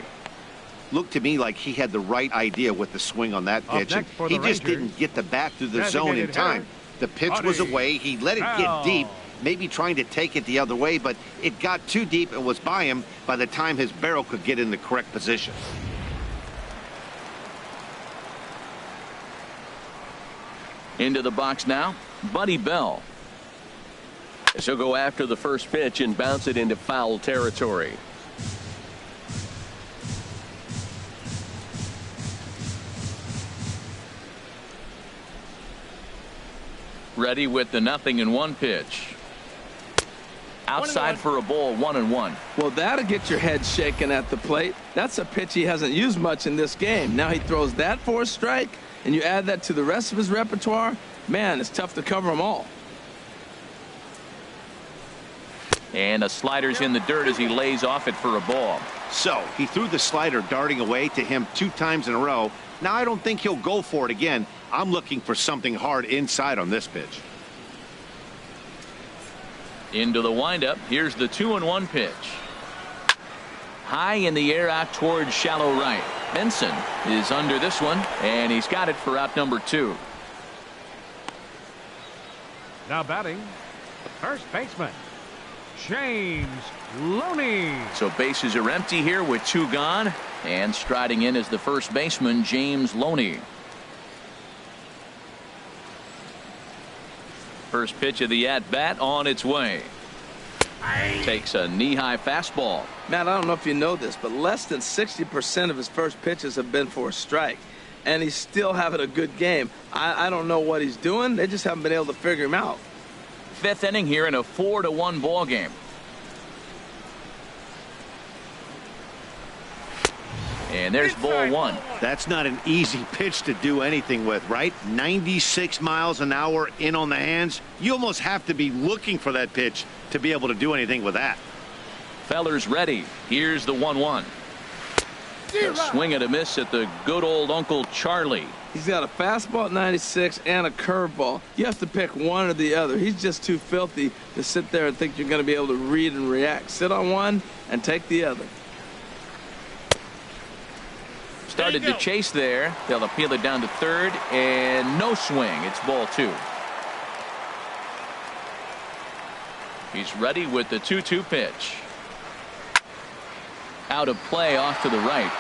Looked to me like he had the right idea with the swing on that pitch. And he just didn't get the bat through the zone in time. The pitch was away. He let it get deep, maybe trying to take it the other way, but it got too deep and was by him by the time his barrel could get in the correct position. Into the box now, Buddy Bell. She'll go after the first pitch and bounce it into foul territory. Ready with the 0-1 pitch. Outside for a ball, 1-1. Well, that'll get your head shaken at the plate. That's a pitch he hasn't used much in this game. Now he throws that for a strike, and you add that to the rest of his repertoire. Man, it's tough to cover them all. And a slider's in the dirt as he lays off it for a ball. So he threw the slider darting away to him 2 times in a row. Now I don't think he'll go for it again. I'm looking for something hard inside on this pitch. Into the windup. Here's the 2-1 pitch. High in the air out towards shallow right. Benson is under this one, and he's got it for out number 2. Now batting, first baseman, James Loney. So bases are empty here with 2 gone, and striding in is the first baseman, James Loney. First pitch of the at-bat on its way. Takes a knee-high fastball. Matt, I don't know if you know this, but less than 60% of his first pitches have been for a strike. And he's still having a good game. I don't know what he's doing. They just haven't been able to figure him out. 5th inning here in a 4-1 ball game. And there's ball 1. That's not an easy pitch to do anything with, right? 96 miles an hour in on the hands. You almost have to be looking for that pitch to be able to do anything with that. Feller's ready. Here's the 1-1. A swing and a miss at the good old Uncle Charlie. He's got a fastball at 96 and a curveball. You have to pick one or the other. He's just too filthy to sit there and think you're going to be able to read and react. Sit on one and take the other. Started to chase there. They'll appeal it down to third, and no swing. It's ball 2. He's ready with the 2-2 pitch. Out of play off to the right.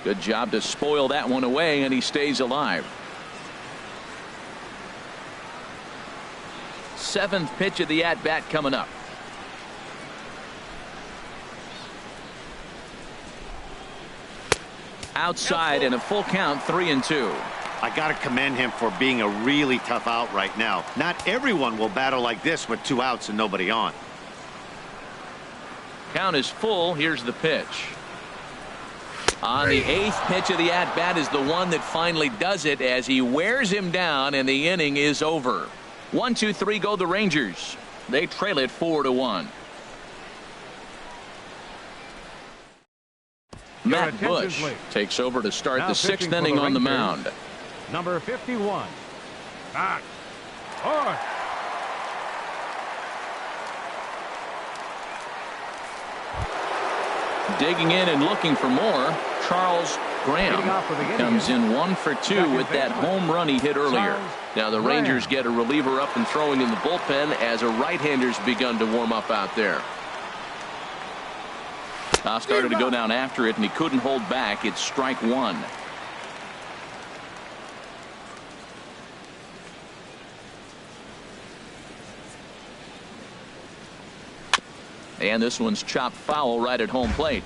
Good job to spoil that one away, and he stays alive. 7th pitch of the at-bat coming up. Outside and a full count, 3-2. I got to commend him for being a really tough out right now. Not everyone will battle like this with 2 outs and nobody on. Count is full. Here's the pitch. On the 8th pitch of the at-bat is the one that finally does it as he wears him down and the inning is over. 1-2-3 go the Rangers. They trail it 4-1. Matt Bush takes over to start the 6th inning on the mound. Number 51, Matt Bush. Digging in and looking for more, Charles Graham comes in 1 for 2 with that home run he hit earlier. Now the Rangers get a reliever up and throwing in the bullpen as a right-hander's begun to warm up out there. Started to go down after it and he couldn't hold back. It's strike 1. And this one's chopped foul right at home plate.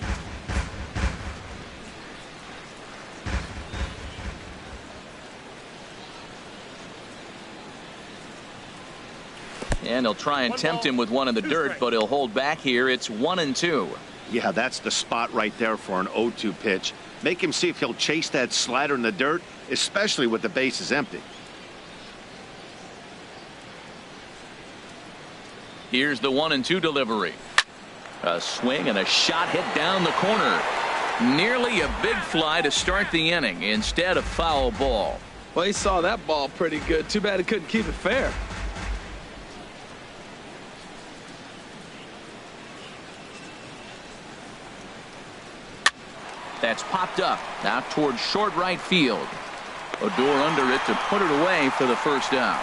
And he'll try and tempt him with one in the dirt, but he'll hold back here. It's 1-2. Yeah, that's the spot right there for an 0-2 pitch. Make him see if he'll chase that slider in the dirt, especially with the bases empty. Here's the 1-2 delivery. A swing and a shot hit down the corner. Nearly a big fly to start the inning instead of foul ball. Well, he saw that ball pretty good. Too bad he couldn't keep it fair. That's popped up out towards short right field. Odor under it to put it away for the first out.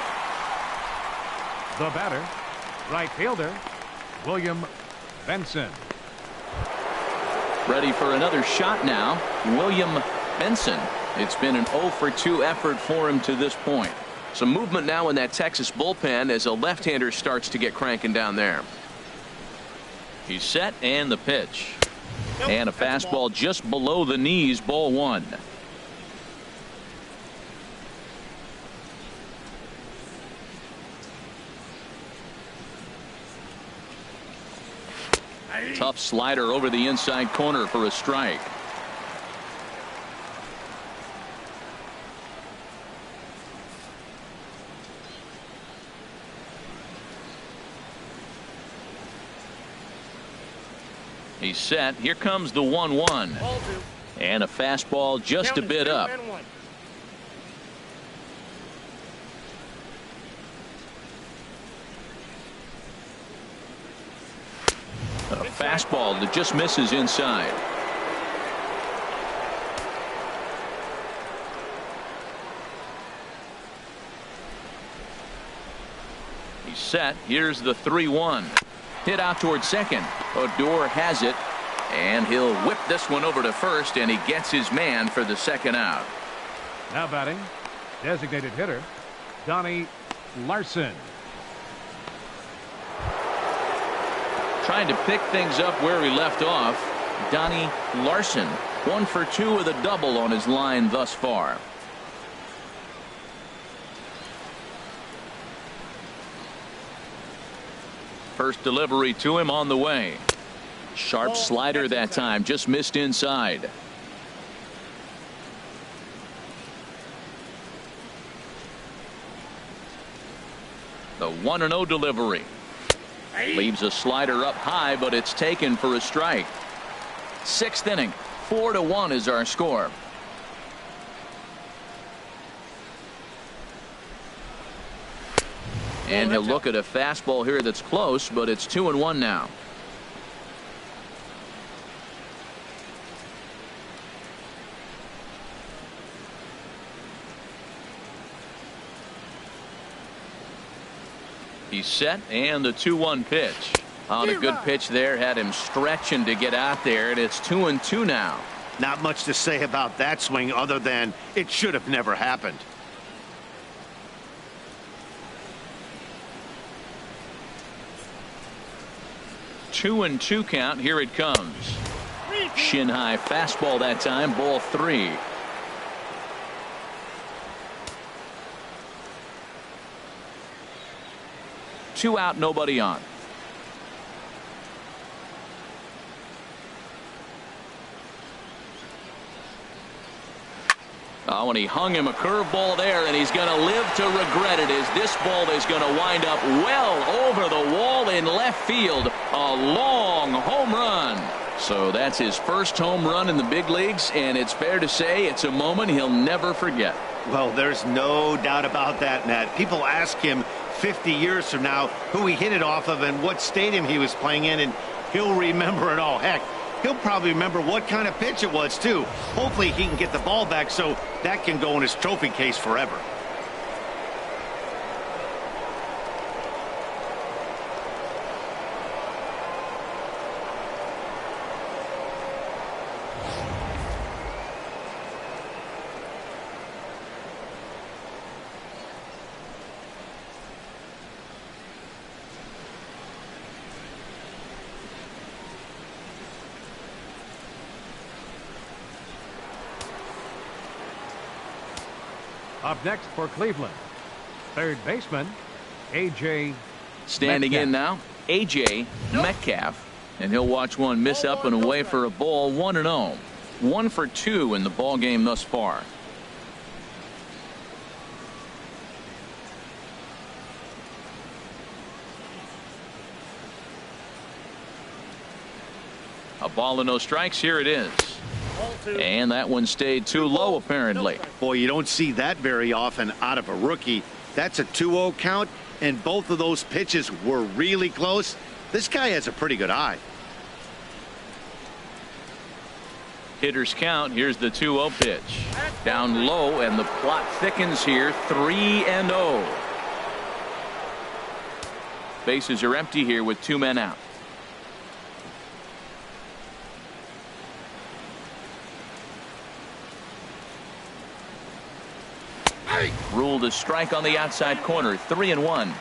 The batter, right fielder, William Benson. Ready for another shot now, William Benson. It's been an 0 for 2 effort for him to this point. Some movement now in that Texas bullpen as a left-hander starts to get cranking down there. He's set and the pitch. And a fastball just below the knees, ball 1. Tough slider over the inside corner for a strike. He's set. Here comes the 1-1. And a fastball just a bit up. A fastball that just misses inside. He's set. Here's the 3-1. Hit out towards second. Odor has it, and he'll whip this one over to first, and he gets his man for the second out. Now batting, designated hitter, Donnie Larson. Trying to pick things up where he left off, Donnie Larson. 1 for 2 with a double on his line thus far. First delivery to him on the way. Sharp slider that time, just missed inside. The 1-0 delivery. Leaves a slider up high, but it's taken for a strike. 6th inning, 4-1 is our score. And he'll look at a fastball here that's close, but it's 2-1 now. He's set, and the 2-1 pitch. On a good pitch there, had him stretching to get out there, and it's 2-2 now. Not much to say about that swing other than it should have never happened. 2-2 count. Here it comes. Shin high fastball that time. Ball 3. Two out, nobody on. Oh, and he hung him a curveball there, and he's going to live to regret it as this ball is going to wind up well over the wall in left field. A long home run. So that's his first home run in the big leagues, and it's fair to say it's a moment he'll never forget. Well, there's no doubt about that, Matt. People ask him 50 years from now who he hit it off of and what stadium he was playing in, and he'll remember it all. Heck, he'll probably remember what kind of pitch it was, too. Hopefully he can get the ball back so that can go in his trophy case forever. Up next for Cleveland, third baseman, A.J. Standing Metcalf. in now, A.J. Metcalf. And he'll watch one miss up and away for a ball. 1-0. 1 for 2 in the ball game thus far. A ball and no strikes. Here it is. And that one stayed too low, apparently. Boy, you don't see that very often out of a rookie. That's a 2-0 count, and both of those pitches were really close. This guy has a pretty good eye. Hitters count. Here's the 2-0 pitch. Down low, and the plot thickens here. 3-0. Bases are empty here with 2 men out. Ruled a strike on the outside corner. 3-1.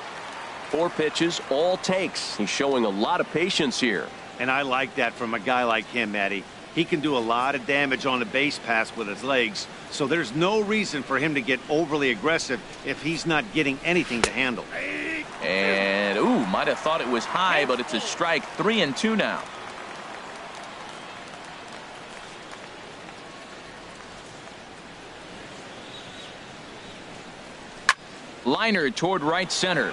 4 pitches, all takes. He's showing a lot of patience here. And I like that from a guy like him, Matty. He can do a lot of damage on the base pass with his legs, so there's no reason for him to get overly aggressive if he's not getting anything to handle. And, ooh, might have thought it was high, but it's a strike. 3-2 now. Liner toward right center.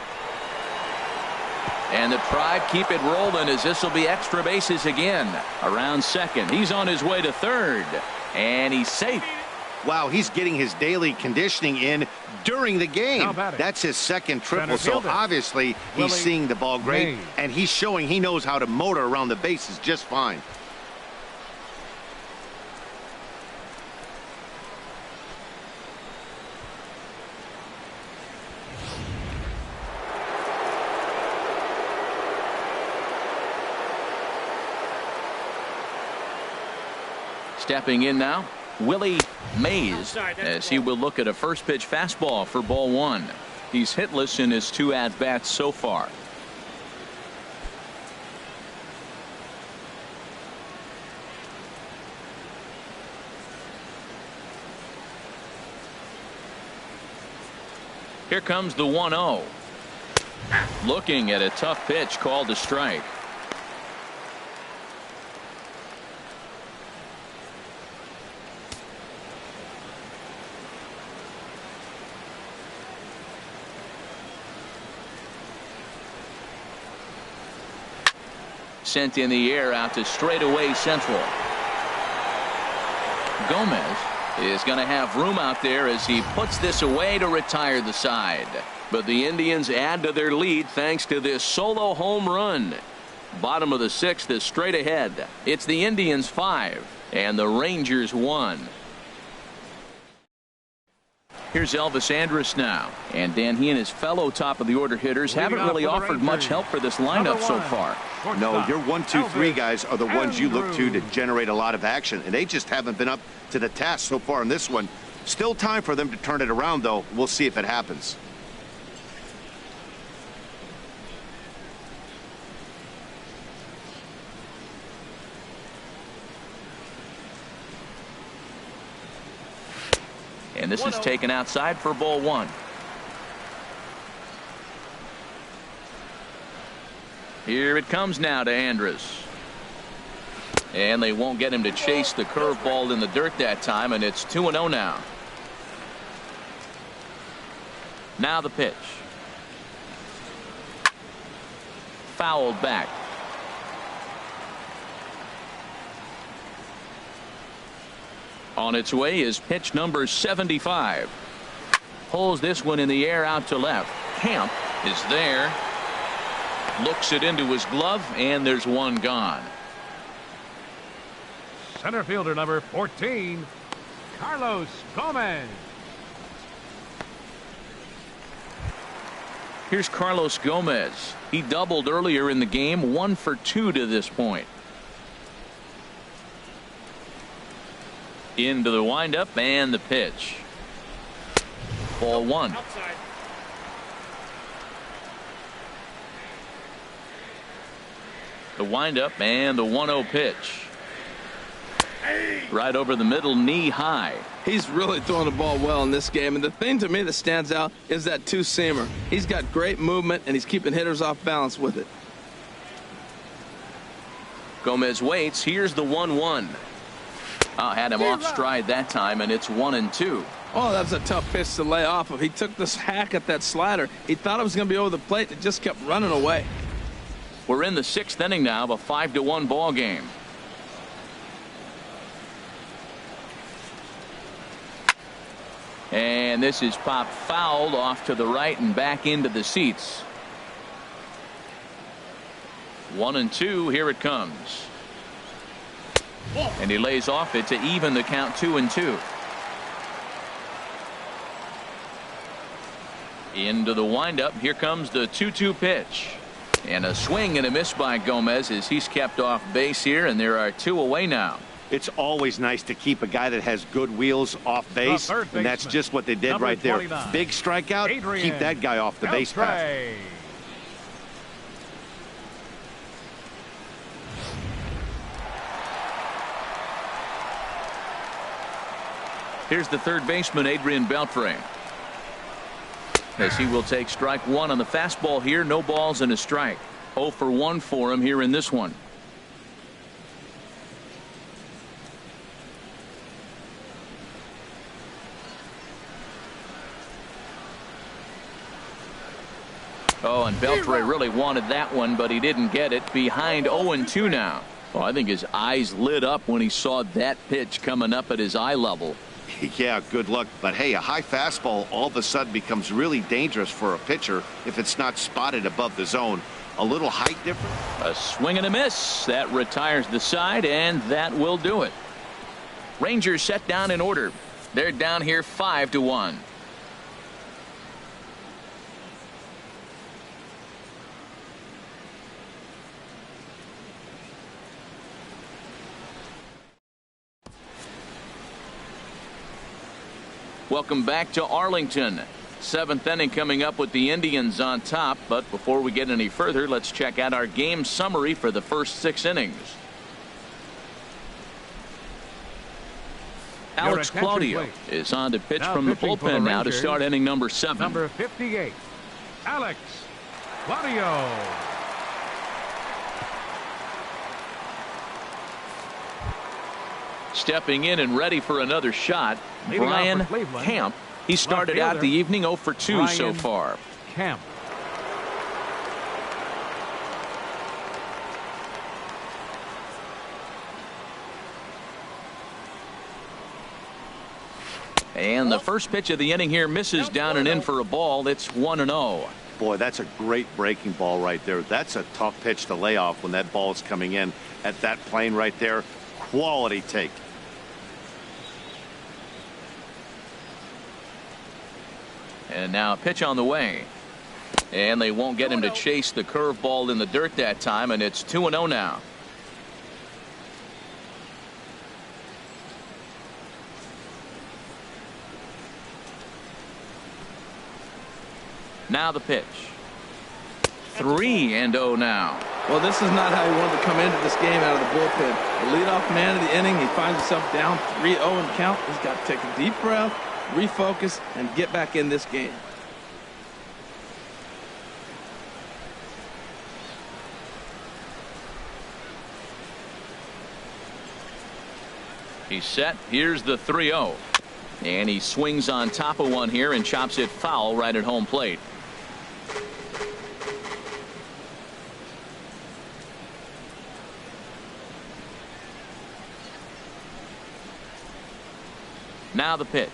And the Tribe keep it rolling as this will be extra bases again. Around second. He's on his way to third. And he's safe. Wow, he's getting his daily conditioning in during the game. That's his second triple, so obviously he's seeing the ball great, and he's showing he knows how to motor around the bases just fine. Stepping in now, Willie Mays, as he will look at a first pitch fastball for ball 1. He's hitless in his 2 at-bats so far. Here comes the 1-0. Looking at a tough pitch called a strike. Sent in the air out to straightaway central. Gomez is going to have room out there as he puts this away to retire the side. But the Indians add to their lead thanks to this solo home run. Bottom of the 6th is straight ahead. It's the Indians 5 and the Rangers 1. Here's Elvis Andrus now. And Dan, he and his fellow top of the order hitters haven't really offered much help for this lineup so far. No, your 1, 2, 3 guys are the ones you look to generate a lot of action, and they just haven't been up to the task so far in this one. Still time for them to turn it around, though. We'll see if it happens. And this is taken outside for ball one. Here it comes now to Andrus. And they won't get him to chase the curveball in the dirt that time, and it's 2-0 now. Now the pitch. Fouled back. On its way is pitch number 75. Pulls this one in the air out to left. Camp is there. Looks it into his glove, and there's one gone. Center fielder number 14, Carlos Gomez. Here's Carlos Gomez. He doubled earlier in the game, 1 for 2 to this point. Into the windup and the pitch. Ball one. Outside. The windup and the 1-0 pitch. Right over the middle, knee high. He's really throwing the ball well in this game, and the thing to me that stands out is that two-seamer. He's got great movement, and he's keeping hitters off balance with it. Gomez waits. Here's the 1-1. Had him off stride that time, and it's 1-2. Oh, that was a tough pitch to lay off of. He took this hack at that slider. He thought it was going to be over the plate. It just kept running away. We're in the 6th inning now of a 5-1 ball game. And this is popped fouled off to the right and back into the seats. 1-2. Here it comes. And he lays off it to even the count 2-2. Into the windup. Here comes the 2-2 pitch. And a swing and a miss by Gomez as he's kept off base here, and there are 2 away now. It's always nice to keep a guy that has good wheels off base, and that's just what they did right there. Big strikeout. Keep that guy off the base path. Here's the third baseman, Adrian Beltre, as he will take strike one on the fastball here. No balls and a strike. 0 for 1 for him here in this one. Oh, and Beltre really wanted that one, but he didn't get it. Behind 0-2 now. Well, I think his eyes lit up when he saw that pitch coming up at his eye level. Yeah, good luck. But hey, a high fastball all of a sudden becomes really dangerous for a pitcher if it's not spotted above the zone. A little height difference. A swing and a miss. That retires the side, and that will do it. Rangers set down in order. They're down here 5-1. Welcome back to Arlington. 7th inning coming up with the Indians on top. But before we get any further, let's check out our game summary for the first 6 innings. Alex Claudio is on to pitch from the bullpen now to start inning number 7. Number 58, Alex Claudio. Stepping in and ready for another shot, Brian Camp. He started out the evening 0 for 2 so far. Camp. And the first pitch of the inning here misses down and in for a ball. It's 1-0. Boy, that's a great breaking ball right there. That's a tough pitch to lay off when that ball is coming in at that plane right there. Quality take. And now a pitch on the way. And they won't get him to chase the curveball in the dirt that time, and it's 2-0 now. Now the pitch. 3-0 now. Well, this is not how he wanted to come into this game out of the bullpen. The leadoff man of the inning, he finds himself down 3-0 in count. He's got to take a deep breath, refocus, and get back in this game. He's set. Here's the 3-0. And he swings on top of one here and chops it foul right at home plate. Now the pitch.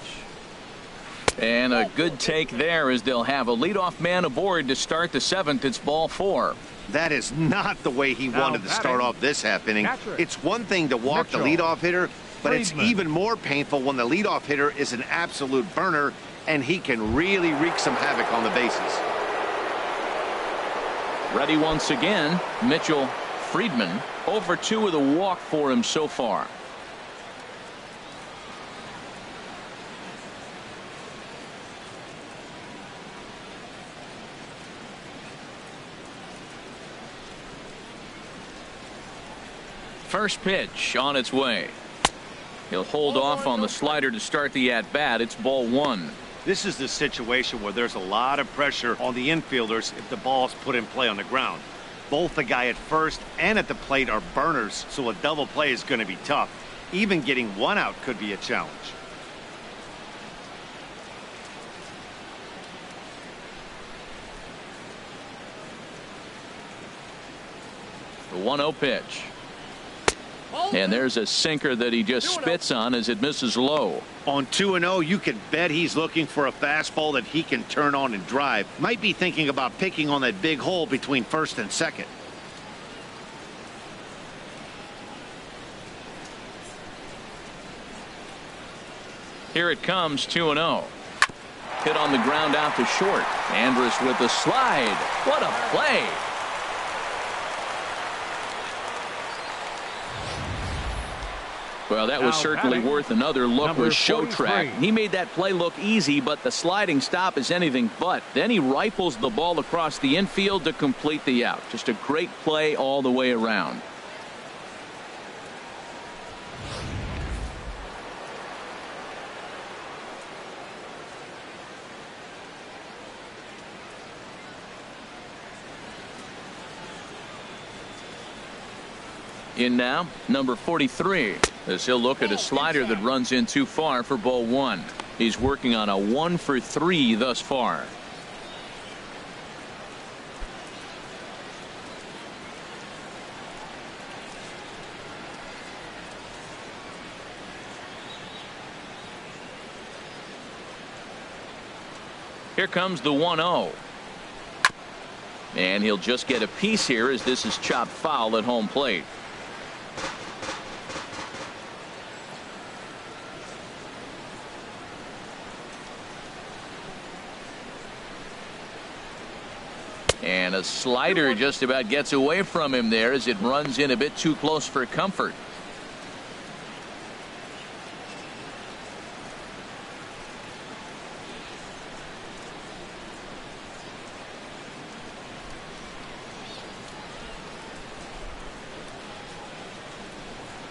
And a good take there as they'll have a leadoff man aboard to start the 7th. It's ball 4. That is not the way he wanted to start off this half inning. It's one thing to walk the leadoff hitter, but it's even more painful when the leadoff hitter is an absolute burner and he can really wreak some havoc on the bases. Ready once again, Mitchell Friedman. 0 for 2 with a walk for him so far. First pitch on its way. He'll hold off on the slider to start the at-bat. It's ball 1. This is the situation where there's a lot of pressure on the infielders if the ball's put in play on the ground. Both the guy at first and at the plate are burners, so a double play is going to be tough. Even getting one out could be a challenge. The 1-0 pitch. And there's a sinker that he just spits on as it misses low. On 2-0, you can bet he's looking for a fastball that he can turn on and drive. Might be thinking about picking on that big hole between first and second. Here it comes, 2-0. Hit on the ground out to short. Andrus with the slide. What a play. Well, that was certainly worth another look with Show Track. He made that play look easy, but the sliding stop is anything but. Then he rifles the ball across the infield to complete the out. Just a great play all the way around. In now, number 43, as he'll look at a slider that runs in too far for ball 1. He's working on a 1 for 3 thus far. Here comes the 1-0. And he'll just get a piece here as this is chopped foul at home plate. And a slider just about gets away from him there as it runs in a bit too close for comfort.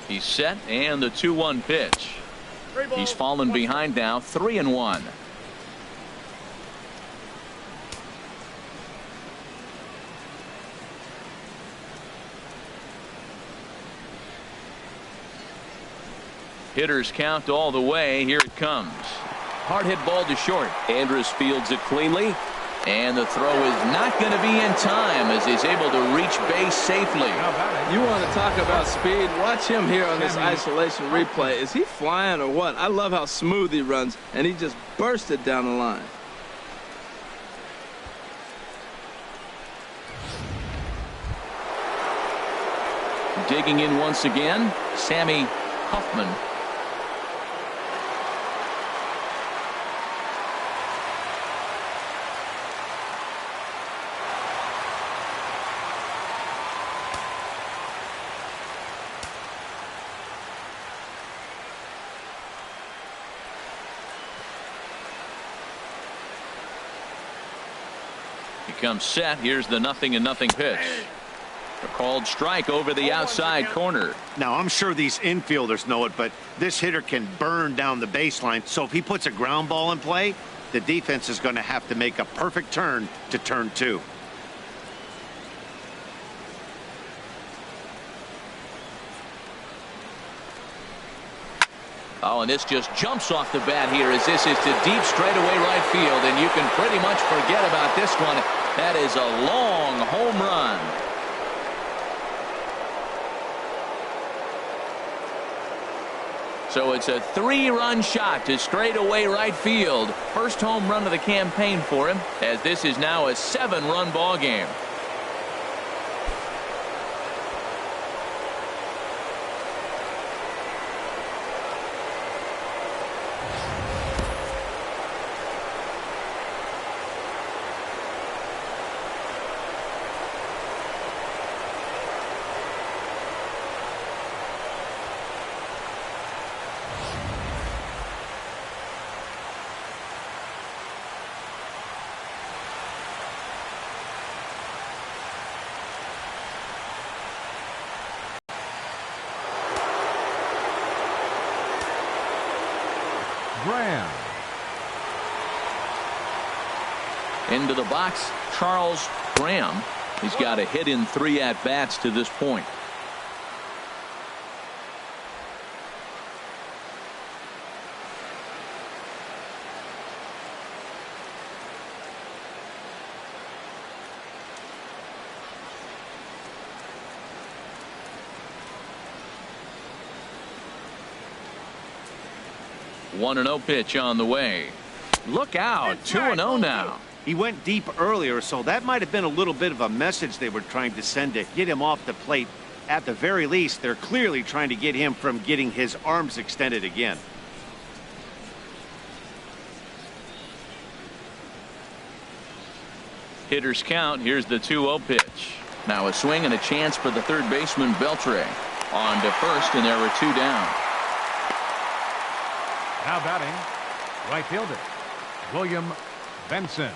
He's set, and the 2-1 pitch. He's fallen behind now, 3-1. Hitters count all the way. Here it comes. Hard hit ball to short. Andrus fields it cleanly. And the throw is not going to be in time as he's able to reach base safely. You want to talk about speed? Watch him here on this isolation replay. Is he flying or what? I love how smooth he runs, and he just bursted down the line. Digging in once again, Sammy Hoffman. He comes set. Here's the 0-0 pitch. A called strike over the outside corner. Now, I'm sure these infielders know it, but this hitter can burn down the baseline. So if he puts a ground ball in play, the defense is going to have to make a perfect turn to turn 2. Oh, and this just jumps off the bat here as this is to deep straightaway right field, and you can pretty much forget about this one. That is a long home run. So it's a 3-run shot to straightaway right field. First home run of the campaign for him, as this is now a 7-run ball game. Graham. Into the box, Charles Graham. He's got a hit in 3 at-bats to this point. One 1-0 pitch on the way. Look out, 2-0 now. He went deep earlier, so that might have been a little bit of a message they were trying to send to get him off the plate. At the very least, they're clearly trying to get him from getting his arms extended again. Hitters count. Here's the 2-0 pitch. Now a swing and a chance for the third baseman Beltre. On to first, and there were 2 down. Now batting, right fielder, William Benson.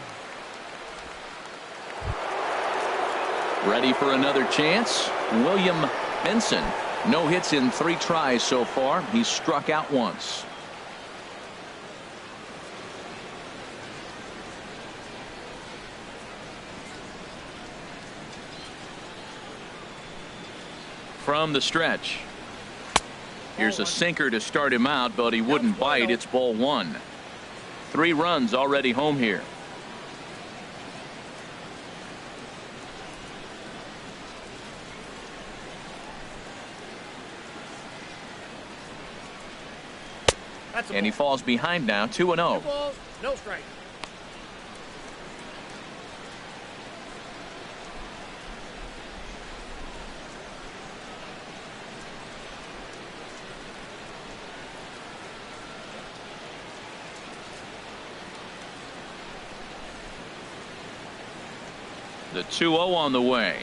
Ready for another chance. William Benson. No hits in 3 tries so far. He's struck out once. From the stretch. Here's a sinker to start him out, but he wouldn't bite. It's ball 1. 3 runs already home here. And he falls behind now, 2-0. No strike. The 2-0 on the way.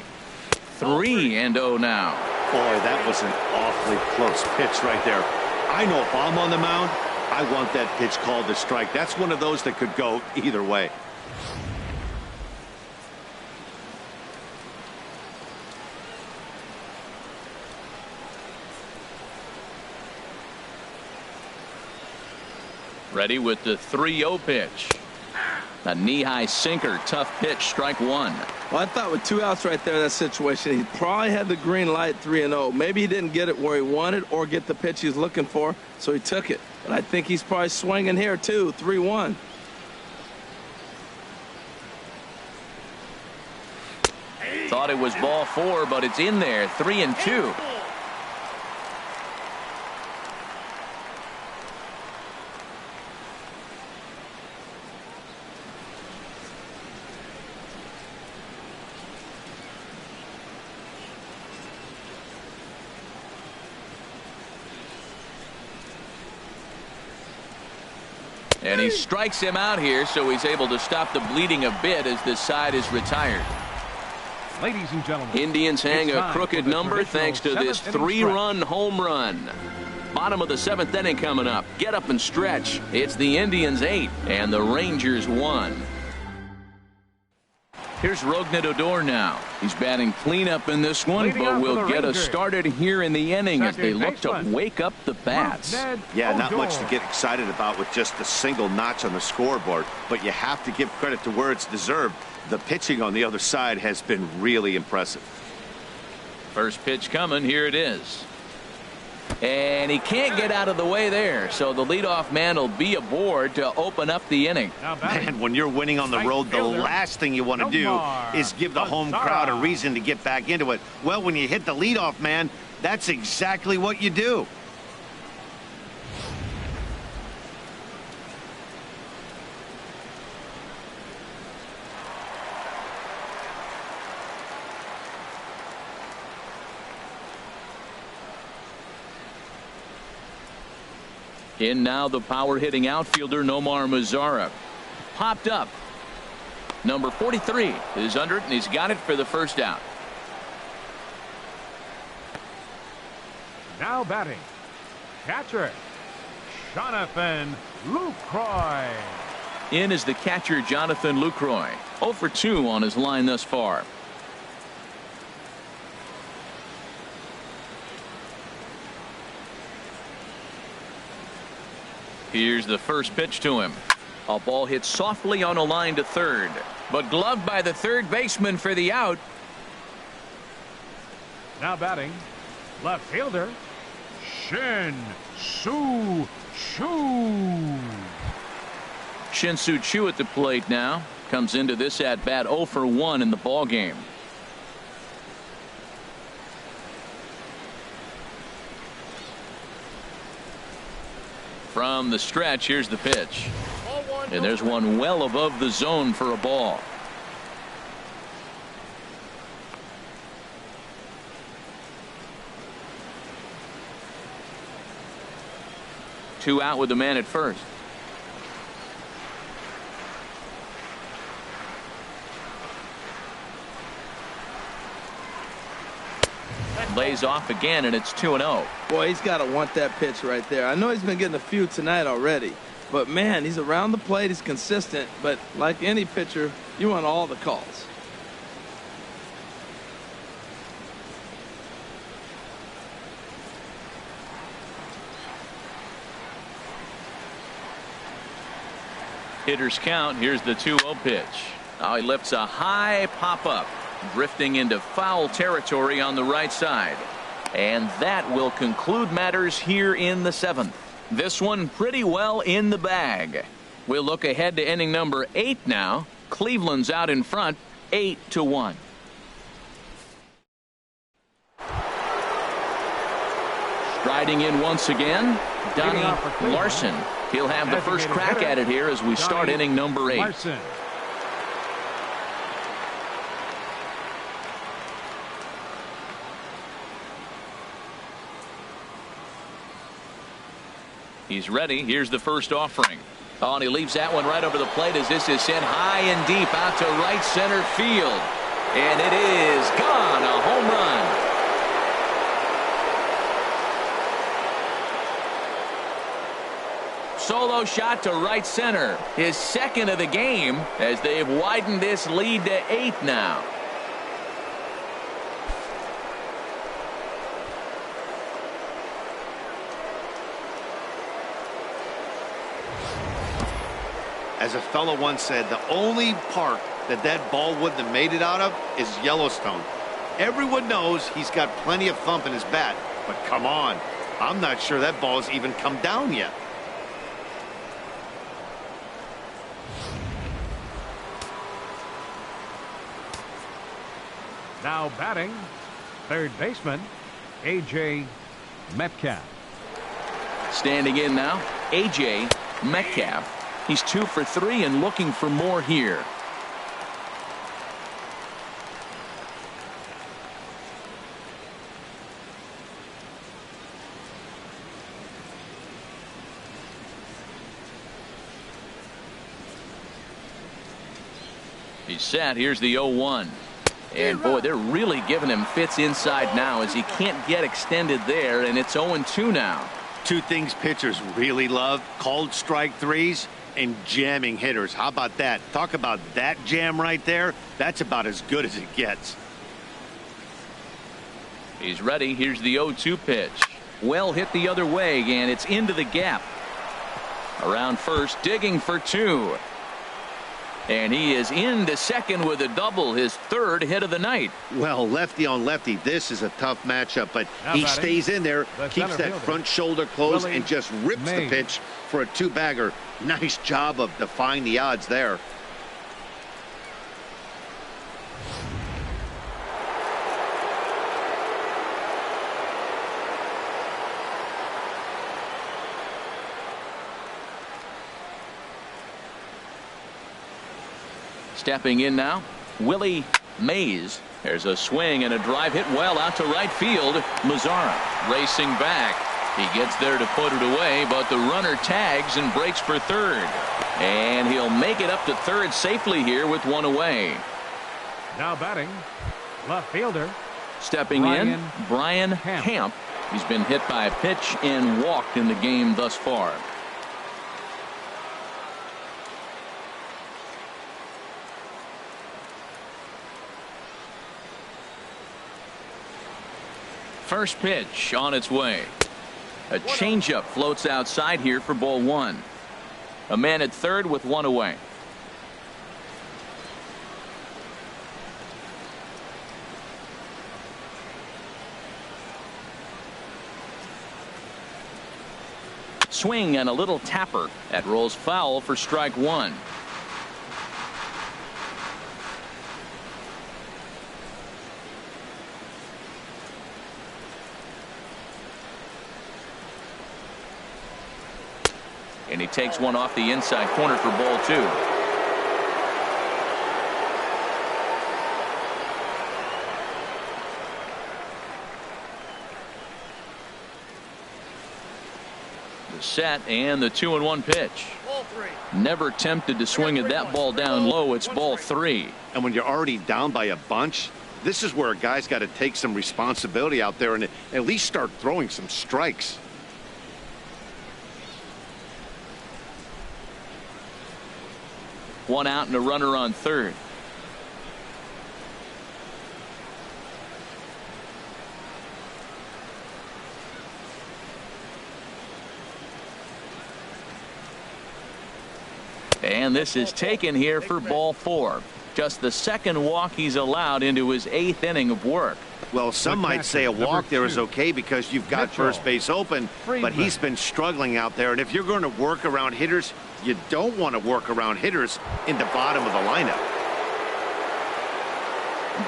3-0 now. Boy, that was an awfully close pitch right there. I know if I'm on the mound, I want that pitch called a strike. That's one of those that could go either way. Ready with the 3-0 pitch. A knee-high sinker, tough pitch, strike 1. Well, I thought with 2 outs right there in that situation, he probably had the green light, 3-0. Maybe he didn't get it where he wanted or get the pitch he's looking for, so he took it. But I think he's probably swinging here too, 3-1. Thought it was ball 4, but it's in there, 3-2. And he strikes him out here, so he's able to stop the bleeding a bit as this side is retired. Ladies and gentlemen, Indians hang a crooked number thanks to this 3-run home run. Bottom of the 7th inning coming up. Get up and stretch. It's the Indians 8 and the Rangers 1. Here's Rougned Odor now. He's batting cleanup in this one, Leading but off will for the get us Rangers. started here in the inning as they Second look to baseman. wake up the bats. Yeah, not much to Odor. get excited about with just a single notch on the scoreboard, but you have to give credit to where it's deserved. The pitching on the other side has been really impressive. First pitch coming. Here it is. And he can't get out of the way there, so the leadoff man will be aboard to open up the inning. Now batting. And when you're winning on the Right road, the fielder, last thing you want to do Nomar is give the home Mazara. crowd a reason to get back into it. Well, when you hit the leadoff man, that's exactly what you do. In now the power hitting outfielder Nomar Mazara. Popped up. Number 43 is under it, and he's got it for the first out. Now batting. Catcher. Jonathan Lucroy. In is the catcher Jonathan Lucroy. 0 for 2 on his line thus far. Here's the first pitch to him. A ball hit softly on a line to third, but gloved by the third baseman for the out. Now batting. Left fielder. Shin Soo Choo. Shin-Soo Choo at the plate now. Comes into this at bat 0 for 1 in the ball game. From the stretch, here's the pitch. And there's one well above the zone for a ball. Two out with the man at first. Lays off again, and it's 2-0. Boy, he's got to want that pitch right there. I know he's been getting a few tonight already, but man, he's around the plate. He's consistent, but like any pitcher, you want all the calls. Hitters count. Here's the 2-0 pitch. Now he lifts a high pop-up, drifting into foul territory on the right side. And that will conclude matters here in the 7th. This one pretty well in the bag. We'll look ahead to inning number 8 now. Cleveland's out in front, 8-1. Striding in once again, Donnie Larson. He'll have the first crack at it here as we start inning number 8. Larson. He's ready. Here's the first offering. Oh, and he leaves that one right over the plate as this is sent high and deep out to right center field. And it is gone. A home run. Solo shot to right center. His second of the game as they've widened this lead to 8 now. As a fellow once said, the only park that ball wouldn't have made it out of is Yellowstone. Everyone knows he's got plenty of thump in his bat, but come on, I'm not sure that ball's even come down yet. Now batting. Third baseman. A.J. Metcalf. Standing in now, A.J. Metcalf. He's 2 for 3 and looking for more here. He's set. Here's the 0-1. And boy, they're really giving him fits inside now as he can't get extended there, and it's 0-2 now. Two things pitchers really love: called strike threes and jamming hitters. How about that? Talk about that jam right there. That's about as good as it gets. He's ready. Here's the 0-2 pitch. Well hit the other way, and it's into the gap. Around first, digging for 2. And he is into second with a double, his 3rd hit of the night. Well, lefty on lefty, this is a tough matchup, but he stays in there, keeps that front shoulder closed, and just rips the pitch for a 2-bagger. Nice job of defying the odds there. Stepping in now, Willie Mays. There's a swing and a drive hit well out to right field. Mazara racing back. He gets there to put it away, but the runner tags and breaks for 3rd. And he'll make it up to 3rd safely here with 1 away. Now batting, left fielder. Stepping in, Brian Camp. He's been hit by a pitch and walked in the game thus far. First pitch on its way. A changeup floats outside here for ball 1. A man at 3rd with 1 away. Swing and a little tapper. That rolls foul for strike 1. And he takes one off the inside corner for ball 2. The set and the 2-1 pitch. Never tempted to swing at that ball down low. It's ball 3. And when you're already down by a bunch, this is where a guy's got to take some responsibility out there and at least start throwing some strikes. One out and a runner on 3rd. And this is taken here for ball 4. Just the 2nd walk he's allowed into his 8th inning of work. Well, some might say a walk there is okay because you've got first base open, but he's been struggling out there. And if you're going to work around hitters, you don't want to work around hitters in the bottom of the lineup.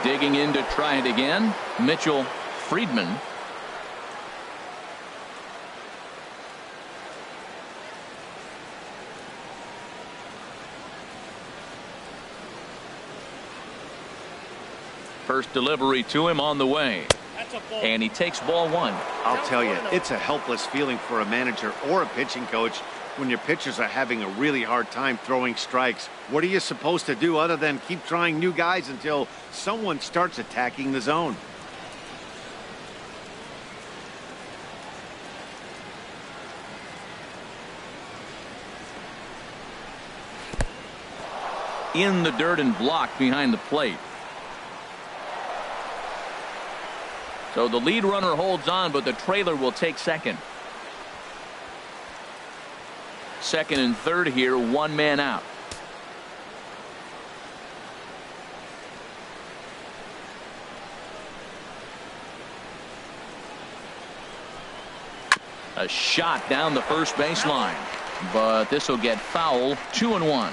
Digging in to try it again, Mitchell Friedman. First delivery to him on the way. And he takes ball 1. I'll tell you, it's a helpless feeling for a manager or a pitching coach when your pitchers are having a really hard time throwing strikes. What are you supposed to do other than keep trying new guys until someone starts attacking the zone? In the dirt and blocked behind the plate. So the lead runner holds on, but the trailer will take second. Second and 3rd here, 1 man out. A shot down the first baseline, but this will get foul. 2-1.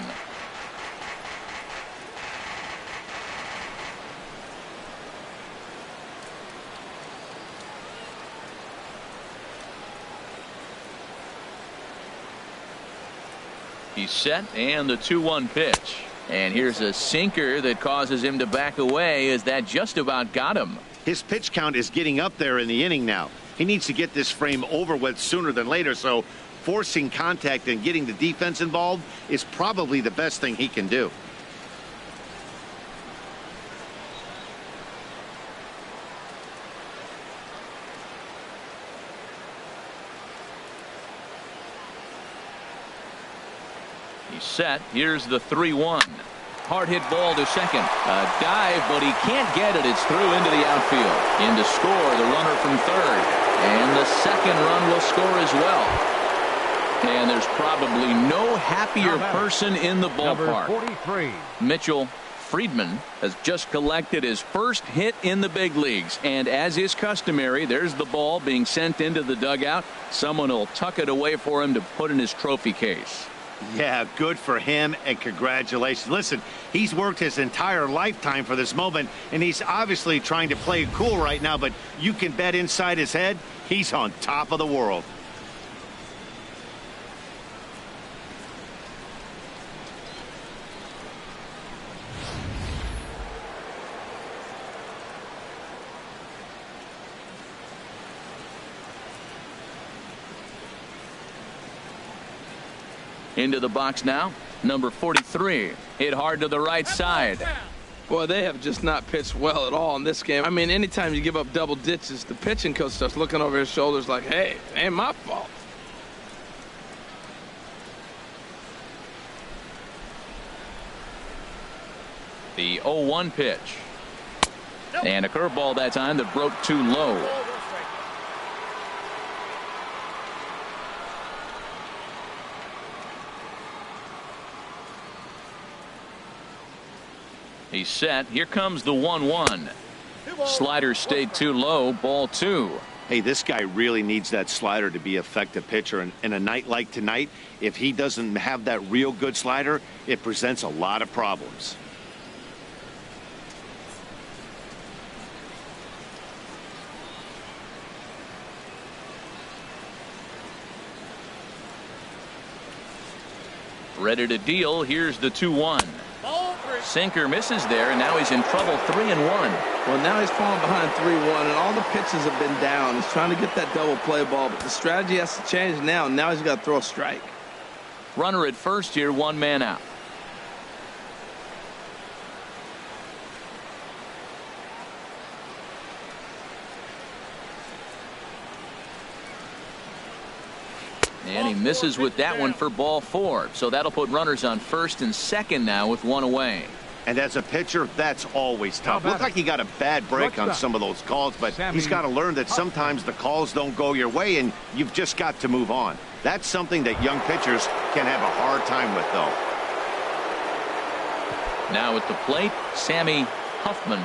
He's set, and the 2-1 pitch. And here's a sinker that causes him to back away as that just about got him. His pitch count is getting up there in the inning now. He needs to get this frame over with sooner than later, so forcing contact and getting the defense involved is probably the best thing he can do. He's set. Here's the 3-1. Hard hit ball to second. A dive, but he can't get it. It's through into the outfield. In to score, the runner from third. And the second run will score as well. And there's probably no happier person in the ballpark. Number 43. Mitchell Friedman has just collected his first hit in the big leagues. And as is customary, there's the ball being sent into the dugout. Someone will tuck it away for him to put in his trophy case. Yeah, good for him, and congratulations. Listen, he's worked his entire lifetime for this moment, and he's obviously trying to play it cool right now, but you can bet inside his head, he's on top of the world. Into the box now, number 43. Hit hard to the right side. Boy, they have just not pitched well at all in this game. I mean, anytime you give up double ditches, the pitching coach starts looking over his shoulders like, hey, it ain't my fault. The 0-1 pitch. And a curveball that time that broke too low. He's set. Here comes the 1-1. Slider stayed too low. Ball 2. Hey, this guy really needs that slider to be an effective pitcher. And in a night like tonight, if he doesn't have that real good slider, it presents a lot of problems. Ready to deal. Here's the 2-1. Sinker misses there, and now he's in trouble. 3-1. Well, now he's falling behind 3-1, and all the pitches have been down. He's trying to get that double play ball, but the strategy has to change now. Now he's got to throw a strike. Runner at first here, 1 man out. And he misses with that one for ball 4. So that'll put runners on first and second now with 1 away. And as a pitcher, that's always tough. Looked like he got a bad break on some of those calls, but he's got to learn that sometimes the calls don't go your way, and you've just got to move on. That's something that young pitchers can have a hard time with, though. Now at the plate, Sammy Huffman.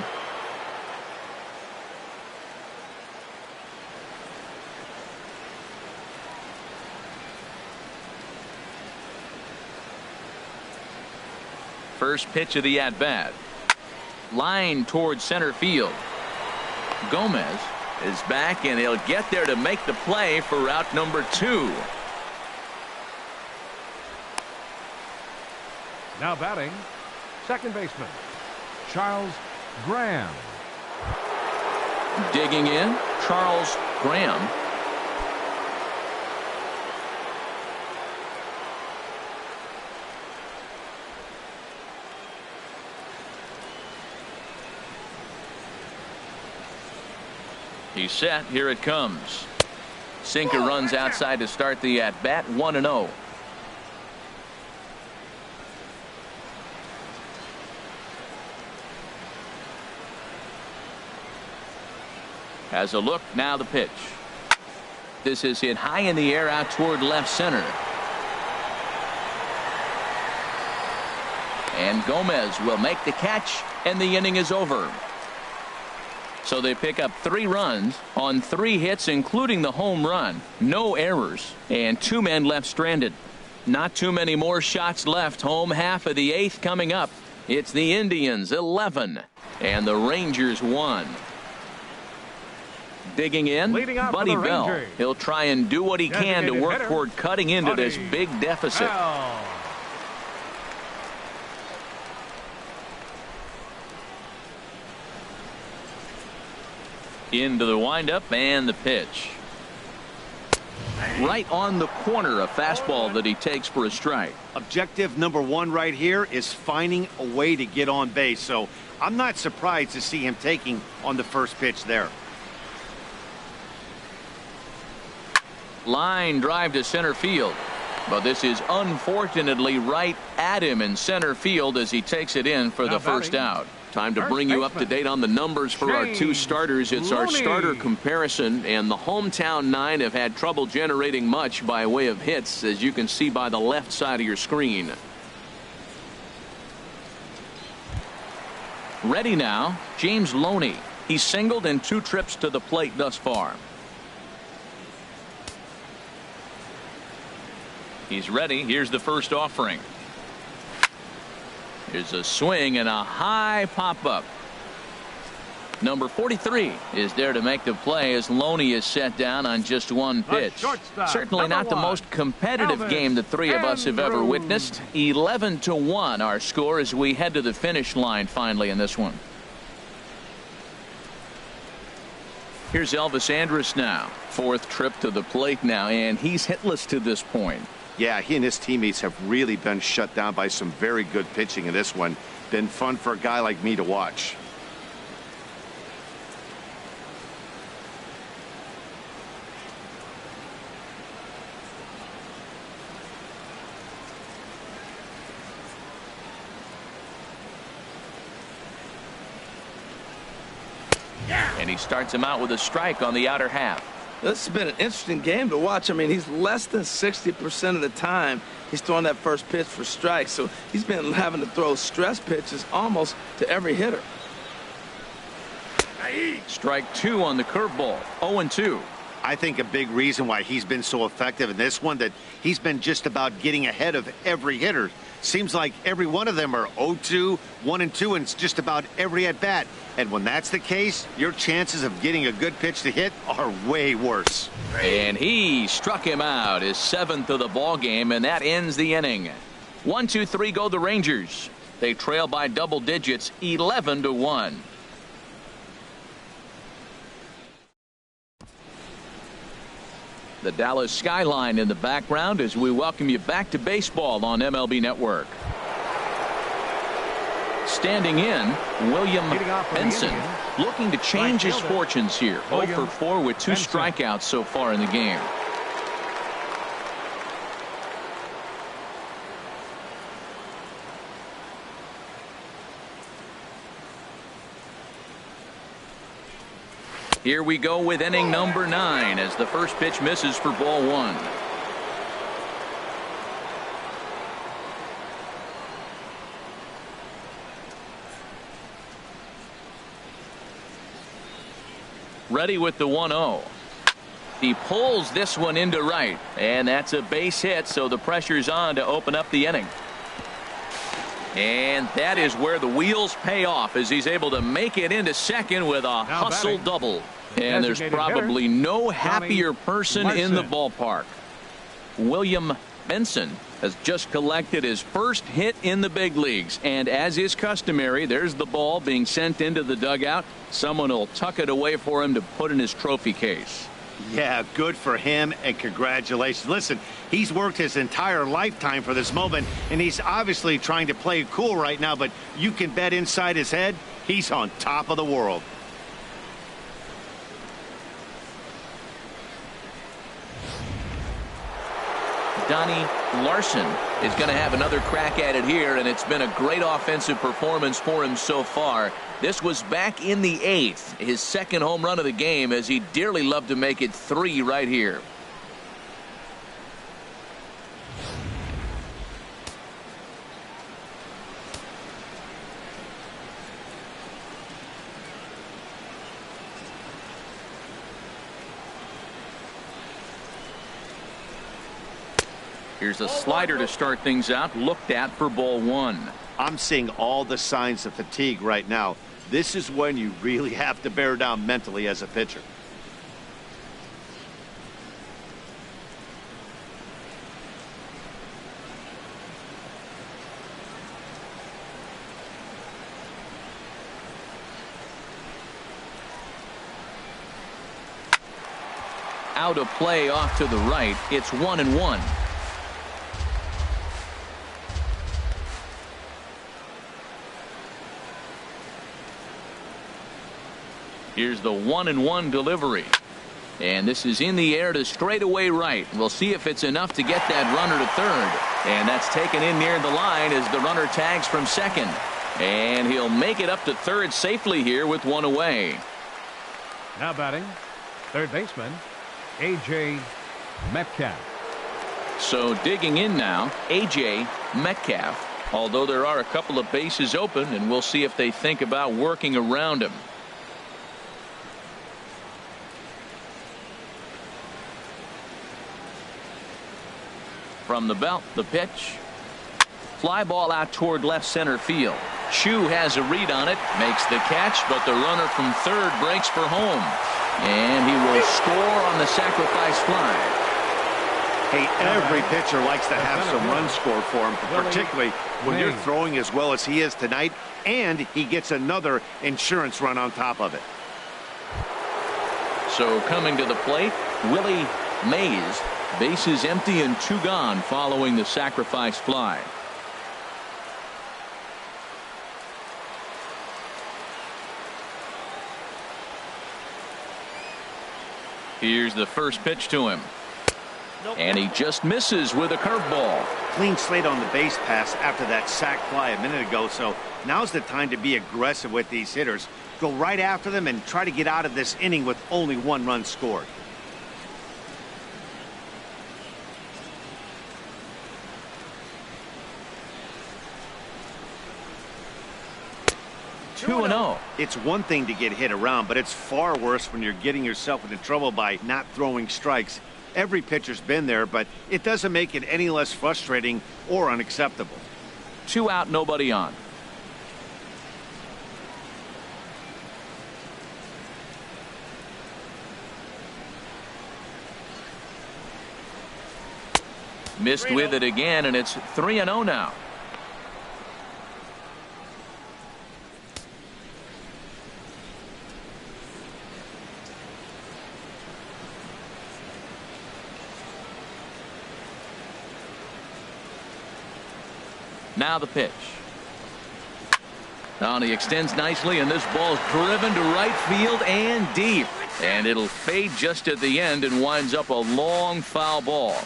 First pitch of the at-bat. Line towards center field. Gomez is back, and he'll get there to make the play for route number 2. Now batting, second baseman, Charles Graham. Digging in, Charles Graham. He's set. Here it comes. Sinker runs outside to start the at-bat. 1-0. Has a look. Now the pitch. This is hit high in the air out toward left center. And Gomez will make the catch, and the inning is over. So they pick up 3 runs on 3 hits, including the home run. No errors, and 2 men left stranded. Not too many more shots left. Home half of the 8th coming up. It's the Indians 11 and the Rangers 1. Digging in, Buddy Bell. He'll try and do what he can to work toward cutting into this big deficit. Into the windup and the pitch. Right on the corner, a fastball that he takes for a strike. Objective number 1 right here is finding a way to get on base. So I'm not surprised to see him taking on the first pitch there. Line drive to center field. But this is unfortunately right at him in center field as he takes it in for the first out. Time to bring you up to date on the numbers for our two starters. It's our starter comparison, and the hometown nine have had trouble generating much by way of hits, as you can see by the left side of your screen. Ready now, James Loney. He's singled in 2 trips to the plate thus far. He's ready. Here's the first offering. Here's a swing and a high pop-up. Number 43 is there to make the play as Loney is set down on just 1 pitch. Certainly not the most competitive game the three of us have ever witnessed. 11-1 our score as we head to the finish line finally in this one. Here's Elvis Andrus now. 4th trip to the plate now, and he's hitless to this point. Yeah, he and his teammates have really been shut down by some very good pitching in this one. Been fun for a guy like me to watch. And he starts him out with a strike on the outer half. This has been an interesting game to watch. I mean, he's less than 60% of the time he's throwing that first pitch for strikes. So he's been having to throw stress pitches almost to every hitter. Strike 2 on the curveball. 0-2. I think a big reason why he's been so effective in this one that he's been just about getting ahead of every hitter. Seems like every one of them are 0-2, 1-2, and it's just about every at bat. And when that's the case, your chances of getting a good pitch to hit are way worse. And he struck him out, his 7th of the ball game, and that ends the inning. 1-2-3 go the Rangers. They trail by double digits, 11-1. The Dallas skyline in the background as we welcome you back to baseball on MLB Network. Standing in, William Benson, looking to change his fortunes here. 0 for 4 with 2 strikeouts so far in the game. Here we go with inning number 9 as the first pitch misses for ball 1. Ready with the 1-0. He pulls this one into right, and that's a base hit, so the pressure's on to open up the inning. And that is where the wheels pay off as he's able to make it into second with a hustle double. And there's probably no happier person in the ballpark. William Benson has just collected his first hit in the big leagues. And as is customary, there's the ball being sent into the dugout. Someone will tuck it away for him to put in his trophy case. Yeah, good for him, and congratulations. Listen, he's worked his entire lifetime for this moment, and he's obviously trying to play it cool right now, but you can bet inside his head, he's on top of the world. Donnie Larson is going to have another crack at it here, and it's been a great offensive performance for him so far. This was back in the 8th, his second home run of the game, as he dearly loved to make it 3 right here. Here's a slider to start things out, looked at for ball 1. I'm seeing all the signs of fatigue right now. This is when you really have to bear down mentally as a pitcher. Out of play off to the right. It's 1-1. Here's the 1-1 delivery. And this is in the air to straightaway right. We'll see if it's enough to get that runner to third. And that's taken in near the line as the runner tags from second. And he'll make it up to third safely here with one away. Now batting, third baseman, A.J. Metcalf. So digging in now, A.J. Metcalf. Although there are a couple of bases open, and we'll see if they think about working around him. From the belt, the pitch. Fly ball out toward left center field. Chu has a read on it, makes the catch, but the runner from third breaks for home. And he will score on the sacrifice fly. Hey, every pitcher likes to have some runs scored for him, particularly when you're throwing as well as he is tonight, and he gets another insurance run on top of it. So coming to the plate, Willie Mays. Bases empty and 2 gone following the sacrifice fly. Here's the first pitch to him. And he just misses with a curveball. Clean slate on the base pass after that sac fly a minute ago, so now's the time to be aggressive with these hitters. Go right after them and try to get out of this inning with only 1 run scored. Two and 0. It's one thing to get hit around, but it's far worse when you're getting yourself into trouble by not throwing strikes. Every pitcher's been there, but it doesn't make it any less frustrating or unacceptable. 2 out, nobody on. Missed with it again, and it's 3-0 now. Now the pitch. Now he extends nicely, and this ball's driven to right field and deep. And it'll fade just at the end and winds up a long foul ball.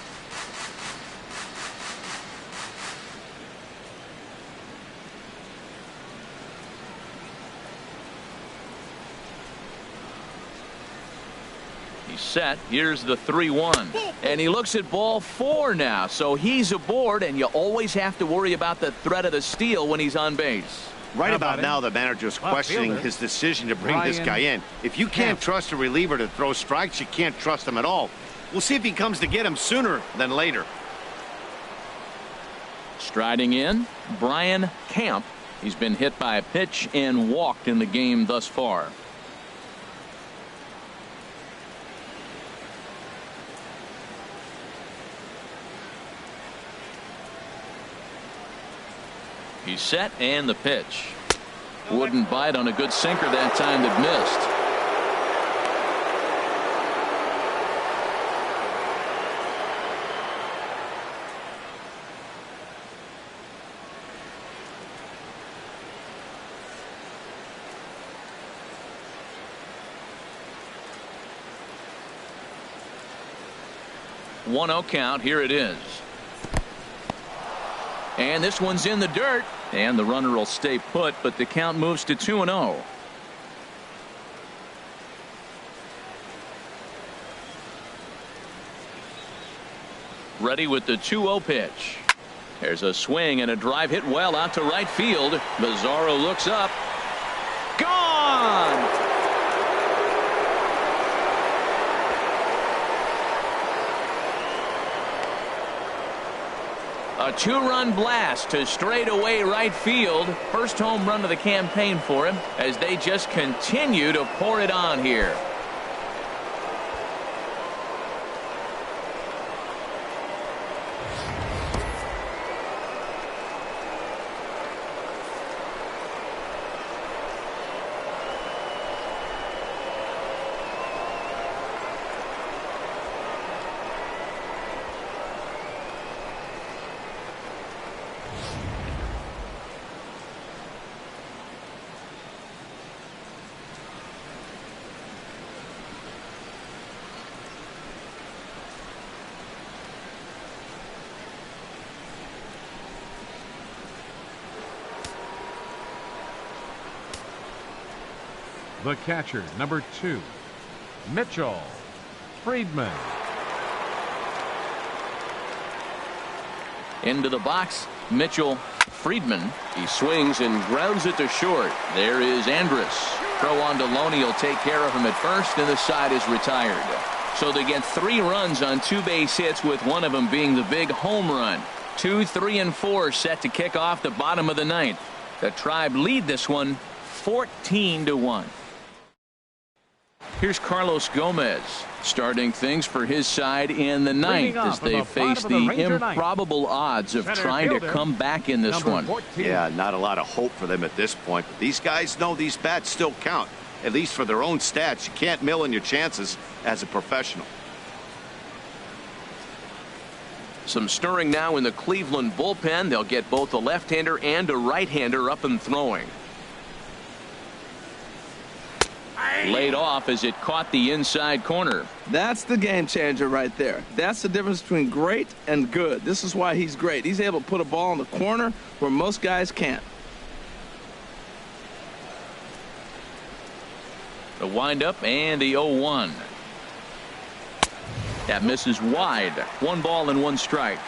He's set. Here's the 3-1. And he looks at ball 4 now. So he's aboard, and you always have to worry about the threat of the steal when he's on base. Right about now, the manager's questioning his decision to bring this guy in. If you can't trust a reliever to throw strikes, you can't trust him at all. We'll see if he comes to get him sooner than later. Striding in, Brian Camp. He's been hit by a pitch and walked in the game thus far. He's set, and the pitch. Wouldn't bite on a good sinker that time that missed. One 0 count. Here it is. And this one's in the dirt, and the runner will stay put, but the count moves to 2-0. Ready with the 2-0 pitch. There's a swing and a drive hit well out to right field. Bizarro looks up. Gone! A 2-run blast to straightaway right field. First home run of the campaign for him as they just continue to pour it on here. The catcher, number 2, Mitchell Friedman. Into the box, Mitchell Friedman. He swings and grounds it to short. There is Andrus. Throw on to Loney will take care of him at first, and the side is retired. So they get 3 runs on 2 base hits, with one of them being the big home run. 2, 3, and 4 set to kick off the bottom of the 9th. The Tribe lead this one 14-1. Here's Carlos Gomez starting things for his side in the 9th as they face the improbable odds of trying to come back in this one. Yeah, not a lot of hope for them at this point, but these guys know these bats still count, at least for their own stats. You can't mill in your chances as a professional. Some stirring now in the Cleveland bullpen. They'll get both a left-hander and a right-hander up and throwing. Laid off as it caught the inside corner. That's the game changer right there. That's the difference between great and good. This is why he's great. He's able to put a ball in the corner where most guys can't. The windup and the 0-1. That misses wide. 1 ball and 1 strike.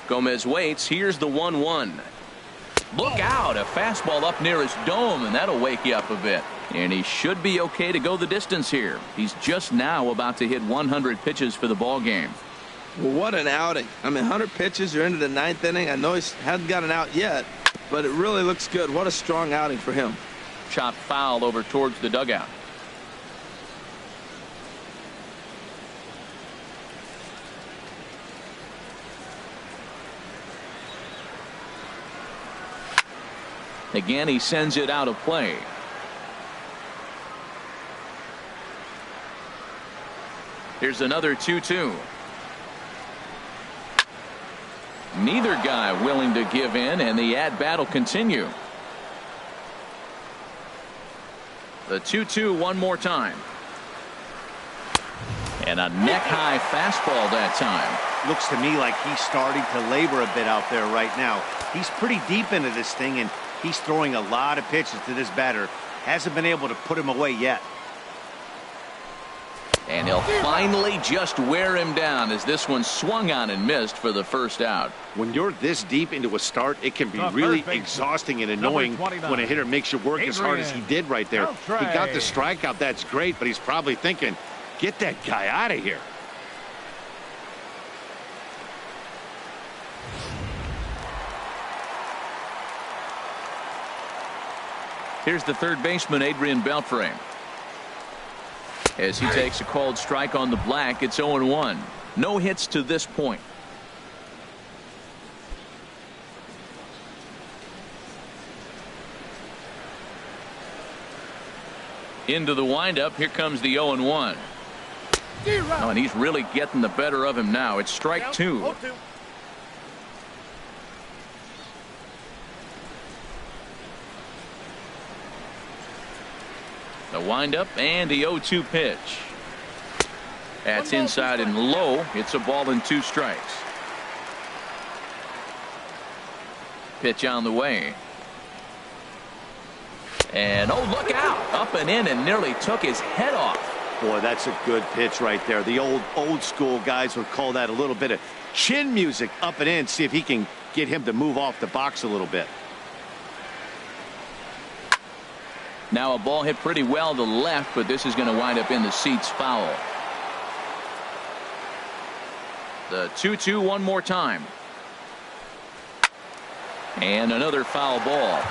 Gomez waits. Here's the 1-1. Look out, a fastball up near his dome, and that'll wake you up a bit. And he should be okay to go the distance here. He's just now about to hit 100 pitches for the ball game. Well, what an outing. I mean, 100 pitches, you're into the 9th inning. I know he hasn't got an out yet, but it really looks good. What a strong outing for him. Chopped foul over towards the dugout. Again, he sends it out of play. Here's another 2-2. Neither guy willing to give in, and the at-bat will continue. The 2-2 one more time. And a neck-high fastball that time. Looks to me like he's starting to labor a bit out there right now. He's pretty deep into this thing, and he's throwing a lot of pitches to this batter. Hasn't been able to put him away yet. And he'll finally just wear him down as this one swung on and missed for the first out. When you're this deep into a start, it can be really exhausting and annoying when a hitter makes you work as hard as he did right there. He got the strikeout. That's great, but he's probably thinking, get that guy out of here. Here's the third baseman, Adrian Beltre. As he takes a called strike on the black, it's 0-1. No hits to this point. Into the windup. Here comes the 0-1. Oh, and he's really getting the better of him now. It's strike 2. The windup and the 0-2 pitch. That's inside and low. It's a ball and 2 strikes. Pitch on the way. And oh, look out. Up and in and nearly took his head off. Boy, that's a good pitch right there. The old school guys would call that a little bit of chin music. Up and in. See if he can get him to move off the box a little bit. Now a ball hit pretty well to left, but this is going to wind up in the seats foul. The 2-2 one more time. And another foul ball.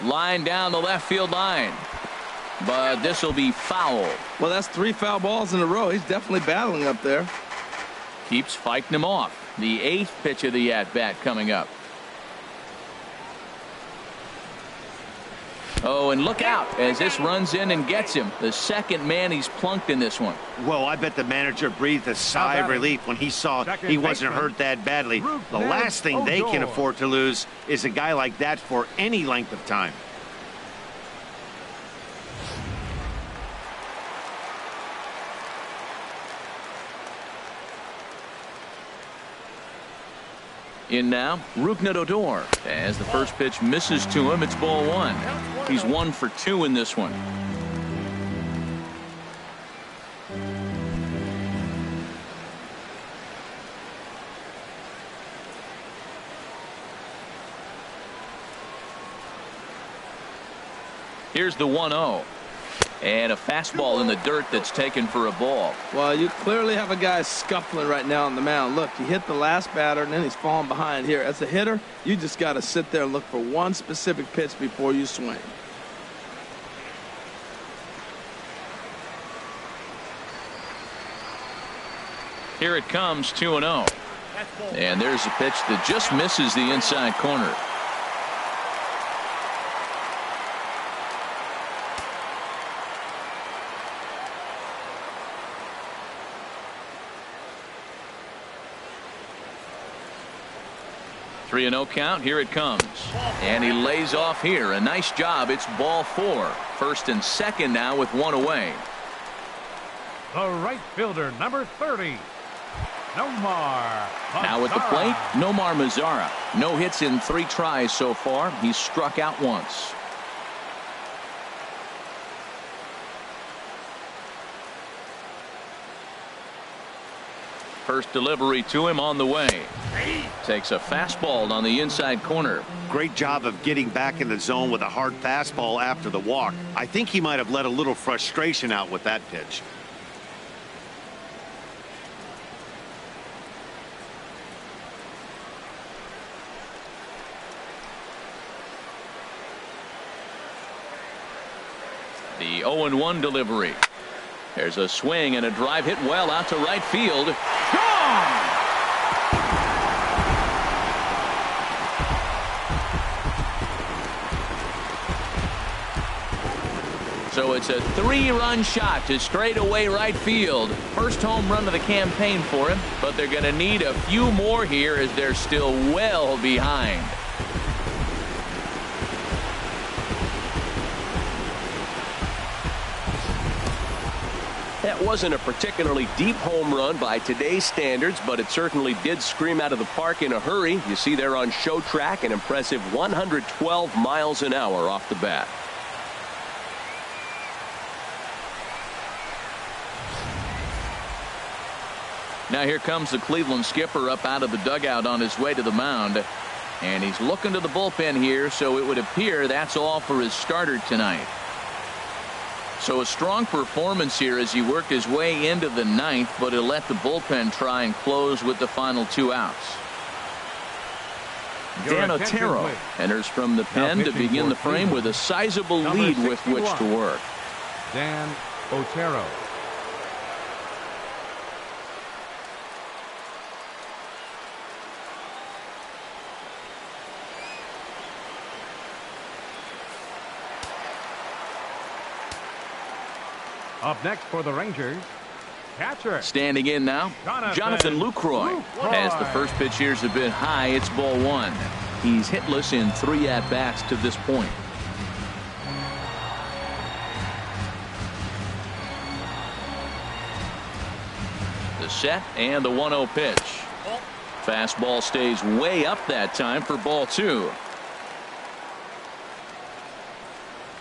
Line down the left field line. But this will be foul. Well, that's 3 foul balls in a row. He's definitely battling up there. Keeps fighting him off. The 8th pitch of the at-bat coming up. Oh, and look out as this runs in and gets him. The second man he's plunked in this one. Well, I bet the manager breathed a sigh of relief when he saw he wasn't hurt that badly. The last thing they can afford to lose is a guy like that for any length of time. In now, Rougned Odor. As the first pitch misses to him, it's ball one. He's 1 for 2 in this one. Here's the 1-0. And a fastball in the dirt that's taken for a ball. Well, you clearly have a guy scuffling right now on the mound. Look, he hit the last batter, and then he's falling behind here. As a hitter, you just got to sit there and look for one specific pitch before you swing. Here it comes, 2-0. And there's a pitch that just misses the inside corner. Three and 0 count. Here it comes. And he lays off here. A nice job. It's ball 4. First and second now with 1 away. The right fielder, number 30, Nomar Mazara. Now at the plate, Nomar Mazara. No hits in 3 tries so far. He's struck out once. First delivery to him on the way. Takes a fastball on the inside corner. Great job of getting back in the zone with a hard fastball after the walk. I think he might have let a little frustration out with that pitch. The 0-1 delivery. There's a swing and a drive hit well out to right field. Gone! So it's a 3-run shot to straightaway right field. First home run of the campaign for him, but they're going to need a few more here as they're still well behind. That wasn't a particularly deep home run by today's standards, but it certainly did scream out of the park in a hurry. You see there on show track an impressive 112 miles an hour off the bat. Now here comes the Cleveland skipper up out of the dugout on his way to the mound. And he's looking to the bullpen here, so it would appear that's all for his starter tonight. So a strong performance here as he worked his way into the 9th, but he'll let the bullpen try and close with the final 2 outs. Dan Otero enters from the pen to begin the frame with a sizable lead with which to work. Dan Otero. Up next for the Rangers, catcher. Standing in now, Jonathan Lucroy. As the first pitch here's a bit high, it's ball 1. He's hitless in 3 at-bats to this point. The set and the 1-0 pitch. Fastball stays way up that time for ball 2.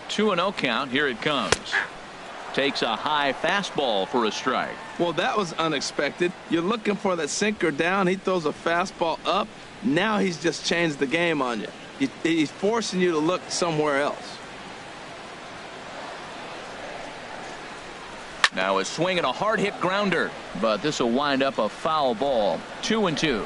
2-0 count. Here it comes. Takes a high fastball for a strike. Well, that was unexpected. You're looking for that sinker down. He throws a fastball up. Now he's just changed the game on you. He's forcing you to look somewhere else. Now a swing and a hard hit grounder, but this will wind up a foul ball. 2-2.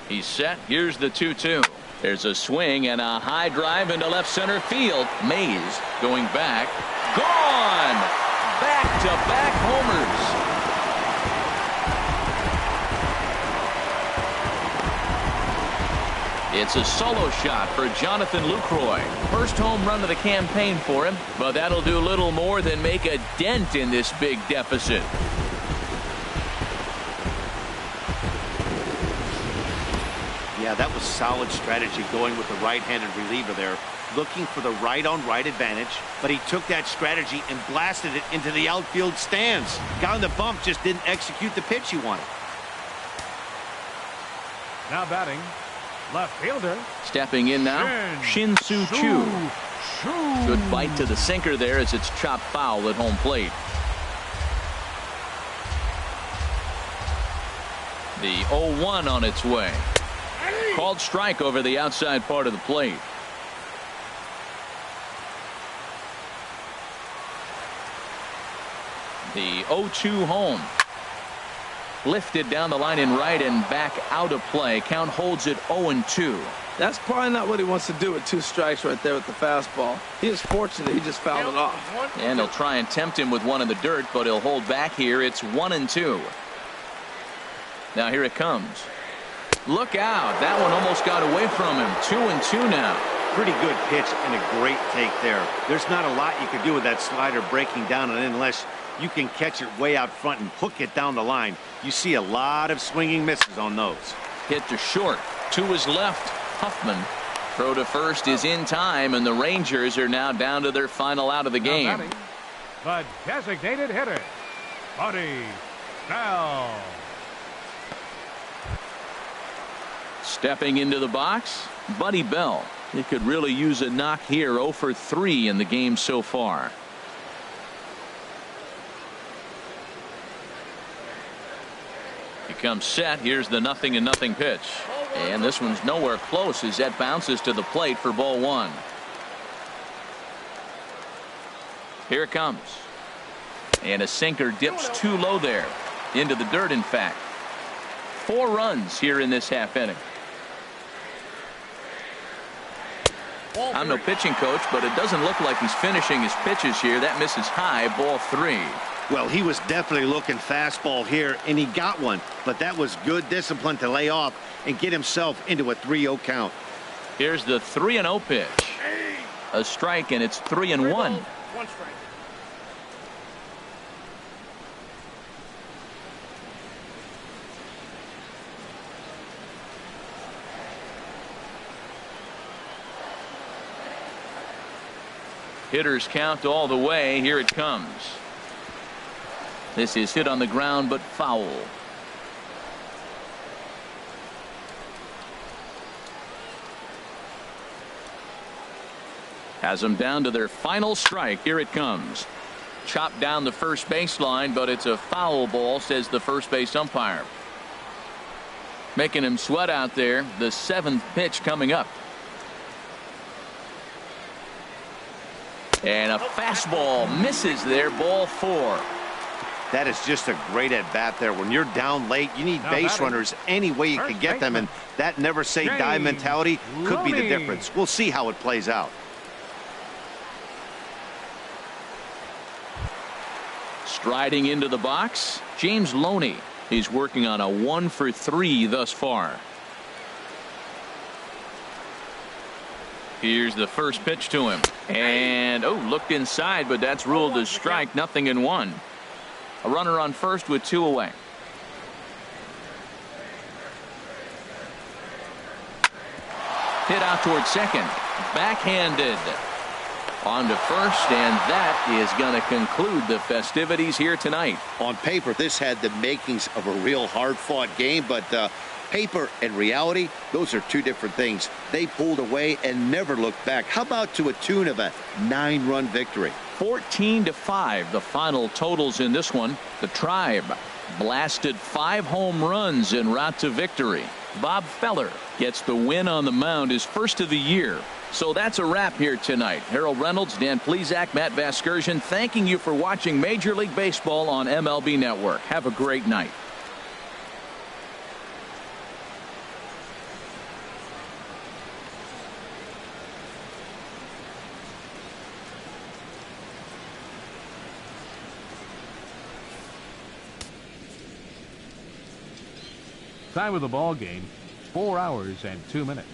He's set. Here's the 2-2. There's a swing and a high drive into left center field. Mays going back. Gone! Back-to-back homers. It's a solo shot for Jonathan Lucroy. First home run of the campaign for him, but that'll do little more than make a dent in this big deficit. Yeah, that was solid strategy going with the right-handed reliever there. looking for the right-on-right advantage, but he took that strategy and blasted it into the outfield stands. Guy on the bump just didn't execute the pitch he wanted. Now batting, left fielder. Stepping in now, Shin-Soo Choo. Good bite to the sinker there as it's chopped foul at home plate. The 0-1 on its way. Called strike over the outside part of the plate. The 0-2 home. Lifted down the line in right and back out of play. Count holds it 0-2. That's probably not what he wants to do with 2 strikes right there with the fastball. He is fortunate he just fouled it off. And they'll try and tempt him with one in the dirt, but he'll hold back here. It's 1-2. Now here it comes. Look out. That one almost got away from him. 2-2 now. Pretty good pitch and a great take there. There's not a lot you can do with that slider breaking down, and unless you can catch it way out front and hook it down the line, you see a lot of swinging misses on those. Hit to short. To his left. Huffman. Throw to first is in time, and the Rangers are now down to their final out of the game. Batting, the designated hitter, Buddy Bell. Stepping into the box, Buddy Bell. He could really use a knock here. 0 for 3 in the game so far. He comes set. Here's the 0-0 pitch. And this one's nowhere close as that bounces to the plate for ball 1. Here it comes. And a sinker dips too low there. Into the dirt, in fact. 4 runs here in this half inning. I'm no pitching coach, but it doesn't look like he's finishing his pitches here. That misses high. Ball 3. Well, he was definitely looking fastball here, and he got one. But that was good discipline to lay off and get himself into a 3-0 count. Here's the 3-0 pitch. A strike, and it's 3-1. 1 strike. Hitters count all the way. Here it comes. This is hit on the ground, but foul. Has them down to their final strike. Here it comes. Chopped down the first baseline, but it's a foul ball, says the first base umpire. Making him sweat out there. The 7th pitch coming up. And a fastball misses there. Ball 4. That is just a great at-bat there. When you're down late, you need base runners any way you can get them, and that never say die mentality could be the difference. We'll see how it plays out. Striding into the box, James Loney. He's working on a 1 for 3 thus far. Here's the first pitch to him. And, looked inside, but that's ruled as strike. 0-1. A runner on first with 2 away. Hit out toward second. Backhanded. On to first, and that is going to conclude the festivities here tonight. On paper, this had the makings of a real hard-fought game, but paper and reality, those are 2 different things. They pulled away and never looked back. How about to a tune of a 9-run victory? 14-5, the final totals in this one. The Tribe blasted 5 home runs en route to victory. Bob Feller gets the win on the mound, his first of the year. So that's a wrap here tonight. Harold Reynolds, Dan Plesac, Matt Vasgersian, thanking you for watching Major League Baseball on MLB Network. Have a great night. Time of the ball game, 4 hours and 2 minutes.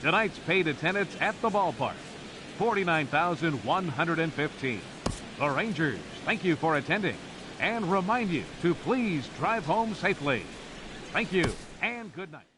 Tonight's paid attendance at the ballpark, 49,115. The Rangers thank you for attending and remind you to please drive home safely. Thank you and good night.